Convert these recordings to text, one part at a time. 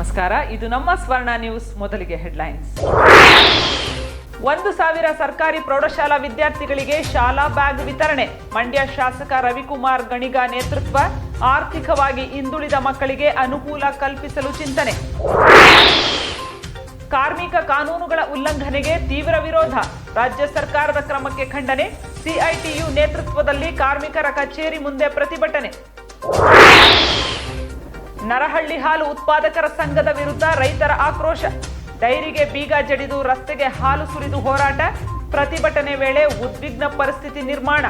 ನಮಸ್ಕಾರ, ಇದು ನಮ್ಮ ಸ್ವರ್ಣ ನ್ಯೂಸ್. ಮೊದಲಿಗೆ ಹೆಡ್ಲೈನ್ಸ್. 1,000 ಸರ್ಕಾರಿ ಪ್ರೌಢಶಾಲಾ ವಿದ್ಯಾರ್ಥಿಗಳಿಗೆ ಶಾಲಾ ಬ್ಯಾಗ್ ವಿತರಣೆ. ಮಂಡ್ಯ ಶಾಸಕ ರವಿಕುಮಾರ್ ಗಣಿಗ ನೇತೃತ್ವ. ಆರ್ಥಿಕವಾಗಿ ಹಿಂದುಳಿದ ಮಕ್ಕಳಿಗೆ ಅನುಕೂಲ ಕಲ್ಪಿಸಲು ಚಿಂತನೆ. ಕಾರ್ಮಿಕ ಕಾನೂನುಗಳ ಉಲ್ಲಂಘನೆಗೆ ತೀವ್ರ ವಿರೋಧ. ರಾಜ್ಯ ಸರ್ಕಾರದ ಕ್ರಮಕ್ಕೆ ಖಂಡನೆ. ಸಿಐಟಿಯು ನೇತೃತ್ವದಲ್ಲಿ ಕಾರ್ಮಿಕರ ಕಚೇರಿ ಮುಂದೆ ಪ್ರತಿಭಟನೆ. ನರಹಳ್ಳಿ ಹಾಲು ಉತ್ಪಾದಕರ ಸಂಘದ ವಿರುದ್ಧ ರೈತರ ಆಕ್ರೋಶ. ಡೈರಿಗೆ ಬೀಗ ಜಡಿದು ರಸ್ತೆಗೆ ಹಾಲು ಸುರಿದು ಹೋರಾಟ. ಪ್ರತಿಭಟನೆ ವೇಳೆ ಉದ್ವಿಗ್ನ ಪರಿಸ್ಥಿತಿ ನಿರ್ಮಾಣ.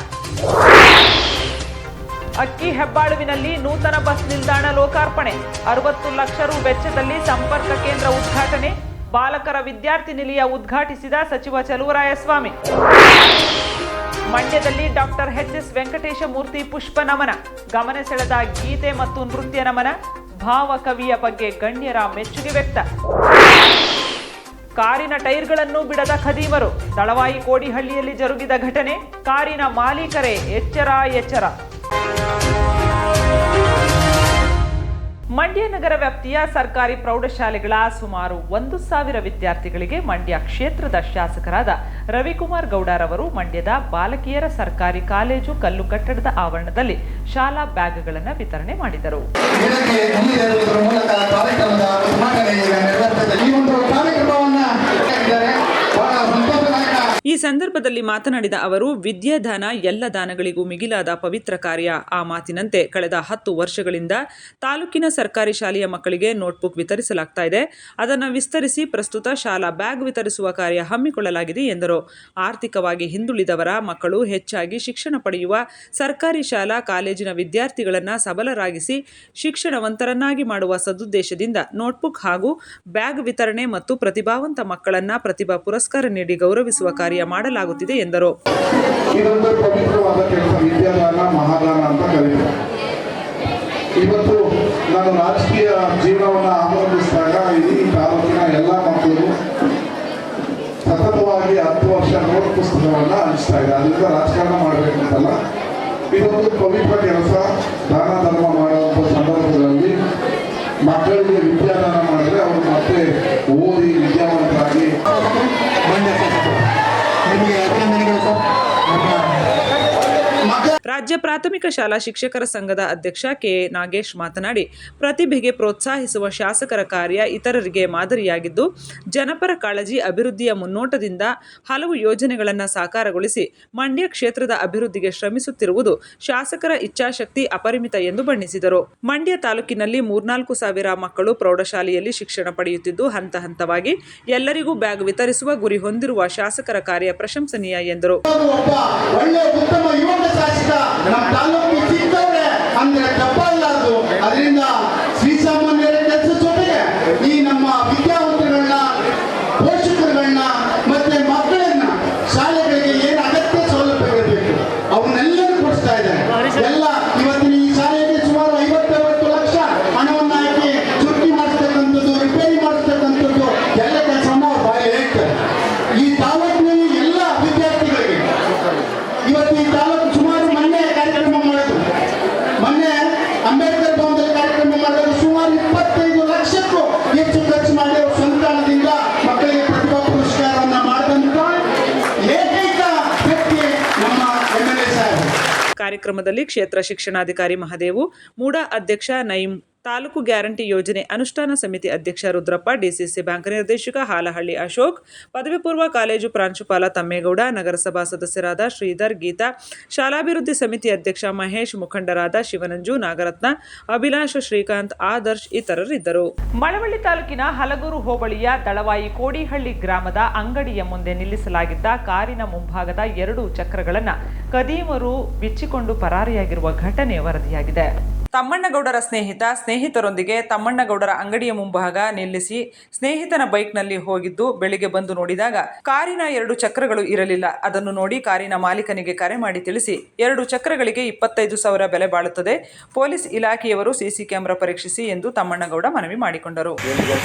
ಅಕ್ಕಿ ಹೆಬ್ಬಾಳುವಿನಲ್ಲಿ ನೂತನ ಬಸ್ ನಿಲ್ದಾಣ ಲೋಕಾರ್ಪಣೆ. 60 ಲಕ್ಷ ರು ವೆಚ್ಚದಲ್ಲಿ ಸಂಪರ್ಕ ಕೇಂದ್ರ ಉದ್ಘಾಟನೆ. ಬಾಲಕರ ವಿದ್ಯಾರ್ಥಿ ನಿಲಯ ಉದ್ಘಾಟಿಸಿದ ಸಚಿವ ಚಲುವರಾಯಸ್ವಾಮಿ. ಮಂಡ್ಯದಲ್ಲಿ ಡಾಕ್ಟರ್ ಎಚ್.ಎಸ್. ವೆಂಕಟೇಶ ಮೂರ್ತಿ ಪುಷ್ಪ ನಮನ. ಗಮನ ಸೆಳೆದ ಗೀತೆ ಮತ್ತು ನೃತ್ಯ ನಮನ. ಭಾವಕವಿಯ ಬಗ್ಗೆ ಗಣ್ಯರ ಮೆಚ್ಚುಗೆ ವ್ಯಕ್ತ. ಕಾರಿನ ಟೈರ್ಗಳನ್ನು ಬಿಡದ ಖದೀಮರು. ದಳವಾಯಿ ಕೋಡಿಹಳ್ಳಿಯಲ್ಲಿ ಜರುಗಿದ ಘಟನೆ. ಕಾರಿನ ಮಾಲೀಕರೇ ಎಚ್ಚರ. ಮಂಡ್ಯ ನಗರ ವ್ಯಾಪ್ತಿಯ ಸರ್ಕಾರಿ ಪ್ರೌಢಶಾಲೆಗಳ ಸುಮಾರು 1,000 ವಿದ್ಯಾರ್ಥಿಗಳಿಗೆ ಮಂಡ್ಯ ಕ್ಷೇತ್ರದ ಶಾಸಕರಾದ ರವಿಕುಮಾರ್ ಗೌಡರವರು ಮಂಡ್ಯದ ಬಾಲಕಿಯರ ಸರ್ಕಾರಿ ಕಾಲೇಜು ಕಲ್ಲು ಕಟ್ಟಡದ ಆವರಣದಲ್ಲಿ ಶಾಲಾ ಬ್ಯಾಗ್ಗಳನ್ನು ವಿತರಣೆ ಮಾಡಿದರು. ಈ ಸಂದರ್ಭದಲ್ಲಿ ಮಾತನಾಡಿದ ಅವರು, ವಿದ್ಯಾದಾನ ಎಲ್ಲ ದಾನಗಳಿಗೂ ಮಿಗಿಲಾದ ಪವಿತ್ರ ಕಾರ್ಯ. ಆ ಮಾತಿನಂತೆ ಕಳೆದ 10 ವರ್ಷಗಳಿಂದ ತಾಲೂಕಿನ ಸರ್ಕಾರಿ ಶಾಲೆಯ ಮಕ್ಕಳಿಗೆ ನೋಟ್ಬುಕ್ ವಿತರಿಸಲಾಗ್ತಾ ಇದೆ. ಅದನ್ನು ವಿಸ್ತರಿಸಿ ಪ್ರಸ್ತುತ ಶಾಲಾ ಬ್ಯಾಗ್ ವಿತರಿಸುವ ಕಾರ್ಯ ಹಮ್ಮಿಕೊಳ್ಳಲಾಗಿದೆ ಎಂದರು. ಆರ್ಥಿಕವಾಗಿ ಹಿಂದುಳಿದವರ ಮಕ್ಕಳು ಹೆಚ್ಚಾಗಿ ಶಿಕ್ಷಣ ಪಡೆಯುವ ಸರ್ಕಾರಿ ಶಾಲಾ ಕಾಲೇಜಿನ ವಿದ್ಯಾರ್ಥಿಗಳನ್ನು ಸಬಲರಾಗಿಸಿ ಶಿಕ್ಷಣವಂತರನ್ನಾಗಿ ಮಾಡುವ ಸದುದ್ದೇಶದಿಂದ ನೋಟ್ಬುಕ್ ಹಾಗೂ ಬ್ಯಾಗ್ ವಿತರಣೆ ಮತ್ತು ಪ್ರತಿಭಾವಂತ ಮಕ್ಕಳನ್ನ ಪ್ರತಿಭಾ ಪುರಸ್ಕಾರ ನೀಡಿ ಗೌರವಿಸುವ ಕಾರ್ಯ ಮಾಡಲಾಗುತ್ತಿದೆ ಎಂದರು. ಇದೊಂದು ಪವಿತ್ರವಾದ ಕೆಲಸ, ವಿದ್ಯಾದಾನ ಮಹಾದಾನ ಅಂತ ಕರೀತಾರೆ. ಇವತ್ತು ನಾನು ರಾಜಕೀಯ ಜೀವನವನ್ನು ಆರಂಭಿಸಿದಾಗ ಇಡೀ ತಾಲೂಕಿನ ಎಲ್ಲ ಮಕ್ಕಳು ಸತತವಾಗಿ 10 ವರ್ಷ ನೋಟ್ ಪುಸ್ತಕವನ್ನು ಹಂಚ್ತಾ ಇದೆ. ಅದರಿಂದ ರಾಜಕಾರಣ ಮಾಡಬೇಕಂತಲ್ಲ, ಇದೊಂದು ಪವಿತ್ರ ಕೆಲಸ. ದಾನ ಧರ್ಮ ಮಾಡುವಂಥ ಸಂದರ್ಭದಲ್ಲಿ ಮಕ್ಕಳಿಗೆ ವಿದ್ಯಾದಾನ ಮಾಡಿದ್ರೆ ಅವರು ಮತ್ತೆ ಓದಿ ವಿದ್ಯಾವಂತರಾಗಿ ರಾಜ್ಯ ಪ್ರಾಥಮಿಕ ಶಾಲಾ ಶಿಕ್ಷಕರ ಸಂಘದ ಅಧ್ಯಕ್ಷ ಕೆ. ನಾಗೇಶ್ ಮಾತನಾಡಿ, ಪ್ರತಿಭೆಗೆ ಪ್ರೋತ್ಸಾಹಿಸುವ ಶಾಸಕರ ಕಾರ್ಯ ಇತರರಿಗೆ ಮಾದರಿಯಾಗಿದ್ದು, ಜನಪರ ಕಾಳಜಿ, ಅಭಿವೃದ್ಧಿಯ ಮುನ್ನೋಟದಿಂದ ಹಲವು ಯೋಜನೆಗಳನ್ನು ಸಾಕಾರಗೊಳಿಸಿ ಮಂಡ್ಯ ಕ್ಷೇತ್ರದ ಅಭಿವೃದ್ಧಿಗೆ ಶ್ರಮಿಸುತ್ತಿರುವುದು ಶಾಸಕರ ಇಚ್ಛಾಶಕ್ತಿ ಅಪರಿಮಿತ ಎಂದು ಬಣ್ಣಿಸಿದರು. ಮಂಡ್ಯ ತಾಲೂಕಿನಲ್ಲಿ 3-4 ಮಕ್ಕಳು ಪ್ರೌಢಶಾಲೆಯಲ್ಲಿ ಶಿಕ್ಷಣ ಪಡೆಯುತ್ತಿದ್ದು, ಹಂತ ಹಂತವಾಗಿ ಎಲ್ಲರಿಗೂ ಬ್ಯಾಗ್ ವಿತರಿಸುವ ಗುರಿ ಹೊಂದಿರುವ ಶಾಸಕರ ಕಾರ್ಯ ಪ್ರಶಂಸನೀಯ ಎಂದರು. ನಮ್ಮ ತಾಲೂಕಿಗೆ ಸಿಕ್ಕವ್ರೆ ಅಂದ್ರೆ ತಪ್ಪಲ್ಲಾರ್ದು. ಅದರಿಂದ ಶ್ರೀಸಾಮಾನ್ಯರ ಕೆಲಸ ಜೊತೆಗೆ ಈ ನಮ್ಮ ವಿದ್ಯಾವಂತರುಗಳನ್ನ, ಪೋಷಕರುಗಳನ್ನ ಮತ್ತೆ ಮಕ್ಕಳನ್ನ ಶಾಲೆಗಳಿಗೆ ಏನು ಅಗತ್ಯ ಸೌಲಭ್ಯಗಳಿರಬೇಕು ಅವನ್ನೆಲ್ಲರೂ ಕೊಡಿಸ್ತಾ ಇದ್ದಾರೆ. ಎಲ್ಲ ಇವತ್ತಿನ ಈ ಶಾಲೆಗೆ ಸುಮಾರು 50-60 ಲಕ್ಷ ಹಣವನ್ನು ಹಾಕಿ ಚುಟ್ಟಿ ಮಾಡಿಸ್ತಕ್ಕಂಥದ್ದು, ರಿಪೇರಿ ಮಾಡಿಸ್ತಕ್ಕಂಥದ್ದು ಎಲ್ಲ ಕೆಲಸವನ್ನ ಅವ್ರು ಬಾಯಲ್ಲಿ ಹೇಳ್ತಾರೆ. ಈ ತಾಲೂಕಿನಲ್ಲಿ ಎಲ್ಲ ವಿದ್ಯಾರ್ಥಿಗಳಿಗೆ ಇವತ್ತು ಈ ತಾಲೂಕು ಅಂಬೇಡ್ಕರ್ ಭವನದಲ್ಲಿ ಕಾರ್ಯಕ್ರಮ ಮಾಡಿದಾಗ ಸುಮಾರು 25 ಲಕ್ಷಕ್ಕೂ ಹೆಚ್ಚು ಖರ್ಚು ಮಾಡಿ ಅವರು ಸಂತಾನದಿಂದ ಮಕ್ಕಳಿಗೆ ಪ್ರತಿಭಾ ಪುರಸ್ಕಾರವನ್ನು ಮಾಡಿದಂತ ಏಕೈಕ ವ್ಯಕ್ತಿ ನಮ್ಮ MLA ಸಾಹೇಬರು. ಕಾರ್ಯಕ್ರಮದಲ್ಲಿ ಕ್ಷೇತ್ರ ಶಿಕ್ಷಣಾಧಿಕಾರಿ ಮಹದೇವು, ಮೂಡಾ ಅಧ್ಯಕ್ಷ ನಯೀಂ, ತಾಲೂಕು ಗ್ಯಾರಂಟಿ ಯೋಜನೆ ಅನುಷ್ಠಾನ ಸಮಿತಿ ಅಧ್ಯಕ್ಷ ರುದ್ರಪ್ಪ, ಡಿಸಿಸಿ ಬ್ಯಾಂಕ್ ನಿರ್ದೇಶಕ ಹಾಲಹಳ್ಳಿ ಅಶೋಕ್, ಪದವಿ ಪೂರ್ವ ಕಾಲೇಜು ಪ್ರಾಂಶುಪಾಲ ತಮ್ಮೇಗೌಡ, ನಗರಸಭಾ ಸದಸ್ಯರಾದ ಶ್ರೀಧರ್, ಗೀತಾ, ಶಾಲಾಭಿವೃದ್ಧಿ ಸಮಿತಿ ಅಧ್ಯಕ್ಷ ಮಹೇಶ್, ಮುಖಂಡರಾದ ಶಿವನಂಜು, ನಾಗರತ್ನ, ಅಭಿಲಾಷ್, ಶ್ರೀಕಾಂತ್, ಆದರ್ಶ್ ಇತರರಿದ್ದರು. ಮಳವಳ್ಳಿ ತಾಲೂಕಿನ ಹಲಗೂರು ಹೋಬಳಿಯ ದಳವಾಯಿ ಕೋಡಿಹಳ್ಳಿ ಗ್ರಾಮದ ಅಂಗಡಿಯ ಮುಂದೆ ನಿಲ್ಲಿಸಲಾಗಿದ್ದ ಕಾರಿನ ಮುಂಭಾಗದ 2 ಚಕ್ರಗಳನ್ನು ಖದೀಮರು ಬಿಚ್ಚಿಕೊಂಡು ಪರಾರಿಯಾಗಿರುವ ಘಟನೆ ವರದಿಯಾಗಿದೆ. ತಮ್ಮಣ್ಣಗೌಡರ ಸ್ನೇಹಿತರೊಂದಿಗೆ ತಮ್ಮಣ್ಣಗೌಡರ ಅಂಗಡಿಯ ಮುಂಭಾಗ ನಿಲ್ಲಿಸಿ ಸ್ನೇಹಿತನ ಬೈಕ್ನಲ್ಲಿ ಹೋಗಿದ್ದು, ಬೆಳಿಗ್ಗೆ ಬಂದು ನೋಡಿದಾಗ ಕಾರಿನ 2 ಚಕ್ರಗಳು ಇರಲಿಲ್ಲ. ಅದನ್ನು ನೋಡಿ ಕಾರಿನ ಮಾಲೀಕನಿಗೆ ಕರೆ ಮಾಡಿ ತಿಳಿಸಿ 2 ಚಕ್ರಗಳಿಗೆ 25,000 ಬೆಲೆ ಬಾಳುತ್ತದೆ. ಪೊಲೀಸ್ ಇಲಾಖೆಯವರು ಸಿಸಿ ಕ್ಯಾಮೆರಾ ಪರೀಕ್ಷಿಸಿ ಎಂದು ತಮ್ಮಣ್ಣಗೌಡ ಮನವಿ ಮಾಡಿಕೊಂಡರು.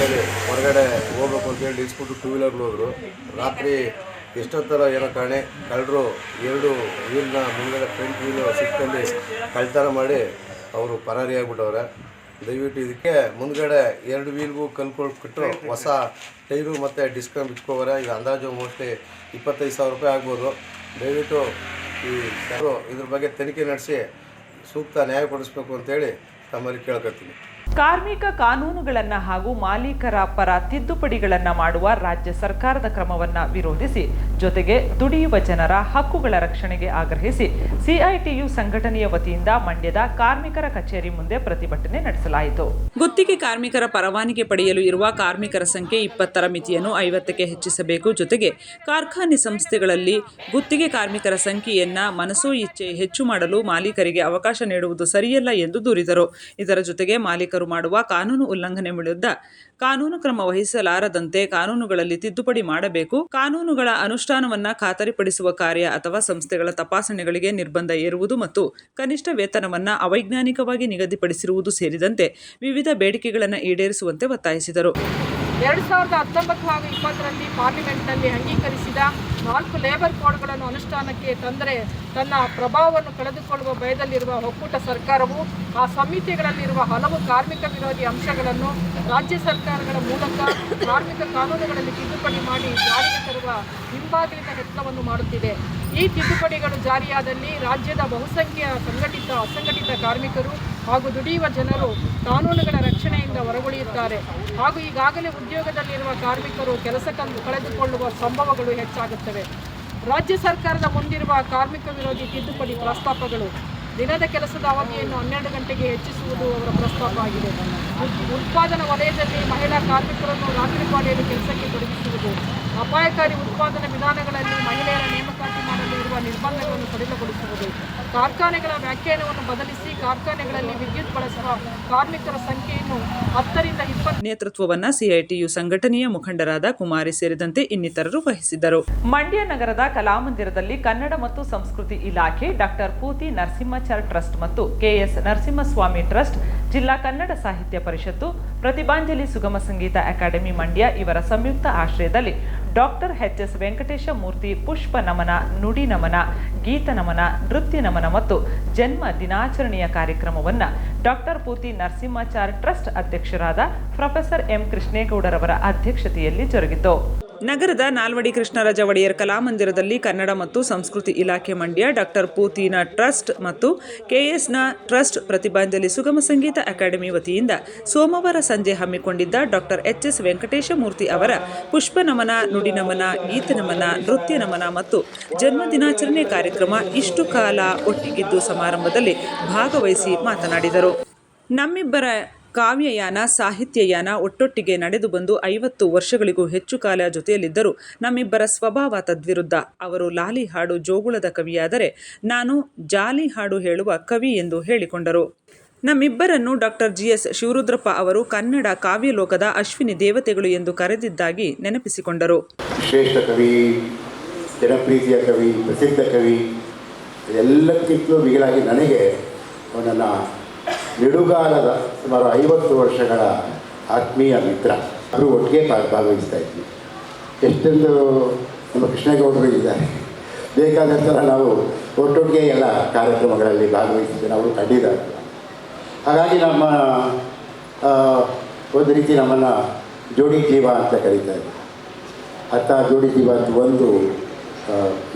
ಹೊರಗಡೆ ಹೋಗ್ಬೇಕು ಅಂತ ಹೇಳಿ ಇಸ್ಬಿಟ್ಟು 2 ವೀಲರ್ ಹೋದ್ರು. ರಾತ್ರಿ ಎಷ್ಟೊತ್ತರ ಏನೋ ಕಾಣೆ ಕಳ್ಳರು 2 ವೀಲ್ನ ಮುಂದೆ ಫ್ರಂಟ್ ವೀಲ್ ಸಿಕ್ಕಲ್ಲಿ ಕಳ್ತನ ಮಾಡಿ ಅವರು ಪರಾರಿಯಾಗ್ಬಿಟ್ಟವ್ರೆ. ದಯವಿಟ್ಟು ಇದಕ್ಕೆ ಮುಂದ್ಗಡೆ 2 ವೀಲ್ಗೂ ಕಲ್ಕೊಟ್ಬಿಟ್ಟು ಹೊಸ ಟೈರು ಮತ್ತು ಡಿಸ್ಕೌಂಟ್ ಬಿಟ್ಕೋಬಾರೆ. ಈಗ ಅಂದಾಜು ಮೋಸ್ಟ್ಲಿ 25,000 ರೂಪಾಯಿ ಆಗ್ಬೋದು. ದಯವಿಟ್ಟು ಇದ್ರ ಬಗ್ಗೆ ತನಿಖೆ ನಡೆಸಿ ಸೂಕ್ತ ನ್ಯಾಯ ಕೊಡಿಸ್ಬೇಕು ಅಂತೇಳಿ ತಮ್ಮಲ್ಲಿ ಕೇಳ್ಕೊತೀನಿ. ಕಾರ್ಮಿಕ ಕಾನೂನುಗಳನ್ನು ಹಾಗೂ ಮಾಲೀಕರ ಪರ ತಿದ್ದುಪಡಿಗಳನ್ನು ಮಾಡುವ ರಾಜ್ಯ ಸರ್ಕಾರದ ಕ್ರಮವನ್ನು ವಿರೋಧಿಸಿ ಜೊತೆಗೆ ದುಡಿಯುವ ಜನರ ಹಕ್ಕುಗಳ ರಕ್ಷಣೆಗೆ ಆಗ್ರಹಿಸಿ ಸಿಐಟಿಯು ಸಂಘಟನೆಯ ವತಿಯಿಂದ ಮಂಡ್ಯದ ಕಾರ್ಮಿಕರ ಕಚೇರಿ ಮುಂದೆ ಪ್ರತಿಭಟನೆ ನಡೆಸಲಾಯಿತು. ಗುತ್ತಿಗೆ ಕಾರ್ಮಿಕರ ಪರವಾನಗಿ ಪಡೆಯಲು ಇರುವ ಕಾರ್ಮಿಕರ ಸಂಖ್ಯೆ 20ರ ಮಿತಿಯನ್ನು 50ಕ್ಕೆ ಹೆಚ್ಚಿಸಬೇಕು. ಜೊತೆಗೆ ಕಾರ್ಖಾನೆ ಸಂಸ್ಥೆಗಳಲ್ಲಿ ಗುತ್ತಿಗೆ ಕಾರ್ಮಿಕರ ಸಂಖ್ಯೆಯನ್ನ ಮನಸೋ ಇಚ್ಛೆ ಹೆಚ್ಚು ಮಾಡಲು ಮಾಲೀಕರಿಗೆ ಅವಕಾಶ ನೀಡುವುದು ಸರಿಯಲ್ಲ ಎಂದು ದೂರಿದರು. ಇದರ ಜೊತೆಗೆ ಮಾಲೀಕರು ಮಾಡುವ ಕಾನೂನು ಉಲ್ಲಂಘನೆ ವಿರುದ್ಧ ಕಾನೂನು ಕ್ರಮ ವಹಿಸಲಾರದಂತೆ ಕಾನೂನುಗಳಲ್ಲಿ ತಿದ್ದುಪಡಿ ಮಾಡಬೇಕು. ಕಾನೂನುಗಳ ಅನುಷ್ಠಾನವನ್ನ ಖಾತರಿಪಡಿಸುವ ಕಾರ್ಯ ಅಥವಾ ಸಂಸ್ಥೆಗಳ ತಪಾಸಣೆಗಳಿಗೆ ನಿರ್ಬಂಧ ಹೇರುವುದು ಮತ್ತು ಕನಿಷ್ಠ ವೇತನವನ್ನ ಅವೈಜ್ಞಾನಿಕವಾಗಿ ನಿಗದಿಪಡಿಸಿರುವುದು ಸೇರಿದಂತೆ ವಿವಿಧ ಬೇಡಿಕೆಗಳನ್ನು ಈಡೇರಿಸುವಂತೆ ಒತ್ತಾಯಿಸಿದರು. 2019 ಹಾಗೂ 20ರಲ್ಲಿ ಪಾರ್ಲಿಮೆಂಟ್ನಲ್ಲಿ ಅಂಗೀಕರಿಸಿದ 4 ಲೇಬರ್ ಕೋಡ್ಗಳನ್ನು ಅನುಷ್ಠಾನಕ್ಕೆ ತಂದರೆ ತನ್ನ ಪ್ರಭಾವವನ್ನು ಕಳೆದುಕೊಳ್ಳುವ ಭಯದಲ್ಲಿರುವ ಒಕ್ಕೂಟ ಸರ್ಕಾರವು ಆ ಸಮಿತಿಗಳಲ್ಲಿರುವ ಹಲವು ಕಾರ್ಮಿಕ ವಿರೋಧಿ ಅಂಶಗಳನ್ನು ರಾಜ್ಯ ಸರ್ಕಾರಗಳ ಮೂಲಕ ಕಾರ್ಮಿಕ ಕಾನೂನುಗಳಲ್ಲಿ ತಿದ್ದುಪಡಿ ಮಾಡಿ ಜಾರಿಗೆ ತರುವ ಹಿಂಬಾಗಿಲಿನ ಯತ್ನವನ್ನು ಮಾಡುತ್ತಿದೆ. ಈ ತಿದ್ದುಪಡಿಗಳು ಜಾರಿಯಾದಲ್ಲಿ ರಾಜ್ಯದ ಬಹುಸಂಖ್ಯೆಯ ಸಂಘಟಿತ ಅಸಂಘಟಿತ ಕಾರ್ಮಿಕರು ಹಾಗೂ ದುಡಿಯುವ ಜನರು ಕಾನೂನುಗಳ ರಕ್ಷಣೆಯಿಂದ ಹೊರಗುಳಿಯುತ್ತಾರೆ ಹಾಗೂ ಈಗಾಗಲೇ ಉದ್ಯೋಗದಲ್ಲಿರುವ ಕಾರ್ಮಿಕರು ಕೆಲಸ ಕಳೆದುಕೊಳ್ಳುವ ಸಂಭವಗಳು ಹೆಚ್ಚಾಗುತ್ತವೆ. ರಾಜ್ಯ ಸರ್ಕಾರದ ಮುಂದಿರುವ ಕಾರ್ಮಿಕ ವಿರೋಧಿ ತಿದ್ದುಪಡಿ ಪ್ರಸ್ತಾಪಗಳು ದಿನದ ಕೆಲಸದ ಅವಧಿಯನ್ನು 12 ಗಂಟೆಗೆ ಹೆಚ್ಚಿಸುವುದು ಅವರ ಪ್ರಸ್ತಾಪ ಆಗಿದೆ. ಉತ್ಪಾದನಾ ವಲಯದಲ್ಲಿ ಮಹಿಳಾ ಕಾರ್ಮಿಕರನ್ನು ರಾತ್ರಿ ಪಾಳಿಯಲ್ಲಿ ಕೆಲಸಕ್ಕೆ ತೊಡಗಿಸುವುದು, ಅಪಾಯಕಾರಿ ಉತ್ಪಾದನಾ ವಿಧಾನಗಳಲ್ಲಿ ಮಹಿಳೆಯರ ನೇಮಕಾತಿ ಮಾಡಲು ಇರುವ ನಿರ್ಬಂಧಗಳನ್ನು ಸಡಿಲಗೊಳಿಸುವುದು, ಕಾರ್ಖಾನೆಗಳ ವ್ಯಾಖ್ಯಾನವನ್ನು ಬದಲಿಸಿ ಕಾರ್ಖಾನೆಗಳಲ್ಲಿ ವಿದ್ಯುತ್ ಬಳಸುವ ಕಾರ್ಮಿಕರ ಸಂಖ್ಯೆಯನ್ನು 10ರಿಂದ 20 ನೇತೃತ್ವವನ್ನು ಸಿಐಟಿಯು ಸಂಘಟನೆಯ ಮುಖಂಡರಾದ ಕುಮಾರಿ ಸೇರಿದಂತೆ ಇನ್ನಿತರರು ವಹಿಸಿದ್ದರು. ಮಂಡ್ಯ ನಗರದ ಕಲಾಮಂದಿರದಲ್ಲಿ ಕನ್ನಡ ಮತ್ತು ಸಂಸ್ಕೃತಿ ಇಲಾಖೆ, ಡಾಕ್ಟರ್ ಪೂತಿ ನರಸಿಂಹಾಚಾರ್ ಟ್ರಸ್ಟ್ ಮತ್ತು ಕೆಎಸ್ ನರಸಿಂಹಸ್ವಾಮಿ ಟ್ರಸ್ಟ್, ಜಿಲ್ಲಾ ಕನ್ನಡ ಸಾಹಿತ್ಯ ಪರಿಷತ್ತು, ಪ್ರತಿಭಾಂಜಲಿ ಸುಗಮ ಸಂಗೀತ ಅಕಾಡೆಮಿ ಮಂಡ್ಯ ಇವರ ಸಂಯುಕ್ತ ಆಶ್ರಯದಲ್ಲಿ ಡಾಕ್ಟರ್ ಎಚ್.ಎಸ್. ವೆಂಕಟೇಶ ಮೂರ್ತಿ ಪುಷ್ಪ ನಮನ, ನುಡಿ ನಮನ, ಗೀತ ನಮನ, ನೃತ್ಯ ನಮನ ಮತ್ತು ಜನ್ಮ ದಿನಾಚರಣೆಯ ಕಾರ್ಯಕ್ರಮವನ್ನು ಡಾಕ್ಟರ್ ಪೂತಿ ನರಸಿಂಹಾಚಾರ್ ಟ್ರಸ್ಟ್ ಅಧ್ಯಕ್ಷರಾದ ಪ್ರೊಫೆಸರ್ ಎಂ ಕೃಷ್ಣೇಗೌಡರವರ ಅಧ್ಯಕ್ಷತೆಯಲ್ಲಿ ಜರುಗಿತು. ನಗರದ ನಾಲ್ವಡಿ ಕೃಷ್ಣರಾಜ ಒಡೆಯರ್ ಕಲಾಮಂದಿರದಲ್ಲಿ ಕನ್ನಡ ಮತ್ತು ಸಂಸ್ಕೃತಿ ಇಲಾಖೆ ಮಂಡ್ಯ, ಡಾಕ್ಟರ್ ಪೂತಿನ ಟ್ರಸ್ಟ್ ಮತ್ತು ಕೆಎಸ್ನ ಟ್ರಸ್ಟ್, ಪ್ರತಿಭಾಂಜಲಿ ಸುಗಮ ಸಂಗೀತ ಅಕಾಡೆಮಿ ವತಿಯಿಂದ ಸೋಮವಾರ ಸಂಜೆ ಹಮ್ಮಿಕೊಂಡಿದ್ದ ಡಾಕ್ಟರ್ ಎಚ್.ಎಸ್. ವೆಂಕಟೇಶ ಮೂರ್ತಿ ಅವರ ಪುಷ್ಪ ನಮನ, ನುಡಿ ನಮನ, ಗೀತ ನಮನ, ನೃತ್ಯ ನಮನ ಮತ್ತು ಜನ್ಮ ದಿನಾಚರಣೆ ಕಾರ್ಯಕ್ರಮ ಇಷ್ಟು ಕಾಲ ಒಟ್ಟಿಗಿದ್ದು ಸಮಾರಂಭದಲ್ಲಿ ಭಾಗವಹಿಸಿ ಮಾತನಾಡಿದರು. ನಮ್ಮಿಬ್ಬರ ಕಾವ್ಯಯಾನ, ಸಾಹಿತ್ಯಯಾನ ಒಟ್ಟೊಟ್ಟಿಗೆ ನಡೆದು ಬಂದು 50 ವರ್ಷಗಳಿಗೂ ಹೆಚ್ಚು ಕಾಲ ಜೊತೆಯಲ್ಲಿದ್ದರು. ನಮ್ಮಿಬ್ಬರ ಸ್ವಭಾವ ತದ್ವಿರುದ್ಧ. ಅವರು ಲಾಲಿ ಹಾಡು ಜೋಗುಳದ ಕವಿಯಾದರೆ ನಾನು ಜಾಲಿ ಹಾಡು ಹೇಳುವ ಕವಿ ಎಂದು ಹೇಳಿಕೊಂಡರು. ನಮ್ಮಿಬ್ಬರನ್ನು ಡಾಕ್ಟರ್ ಜಿ.ಎಸ್. ಶಿವರುದ್ರಪ್ಪ ಅವರು ಕನ್ನಡ ಕಾವ್ಯಲೋಕದ ಅಶ್ವಿನಿ ದೇವತೆಗಳು ಎಂದು ಕರೆದಿದ್ದಾಗಿ ನೆನಪಿಸಿಕೊಂಡರು. ಶ್ರೇಷ್ಠ ಕವಿ, ಜನಪ್ರೀತಿಯ ಕವಿ, ಪ್ರಸಿದ್ಧ ಕವಿ, ಎಲ್ಲಕ್ಕಿಂತಲೂ ಮಿಗಿಲಾಗಿ ನನಗೆ ಅವನನ್ನು ನಿಡುಗಾಲದ ಸುಮಾರು 50 ವರ್ಷಗಳ ಆತ್ಮೀಯ ಮಿತ್ರ. ಅವರು ಒಟ್ಟಿಗೆ ಭಾಗವಹಿಸ್ತಾ ಇದ್ವಿ. ಎಷ್ಟೊಂದು ನಮ್ಮ ಕೃಷ್ಣೇಗೌಡರು ಇದ್ದಾರೆ, ಬೇಕಾದಂಥ ನಾವು ಒಟ್ಟೊಟ್ಟಿಗೆ ಎಲ್ಲ ಕಾರ್ಯಕ್ರಮಗಳಲ್ಲಿ ಭಾಗವಹಿಸಿದ್ದೇವೆ, ಅವರು ಕಂಡಿದ್ದಾರೆ. ಹಾಗಾಗಿ ನಮ್ಮ ಒಂದು ರೀತಿ ನಮ್ಮನ್ನು ಜೋಡಿ ಜೀವ ಅಂತ ಕರೀತಾರೆ. ಅರ್ಥ ಜೋಡಿ ಜೀವ ಅಂತ ಒಂದು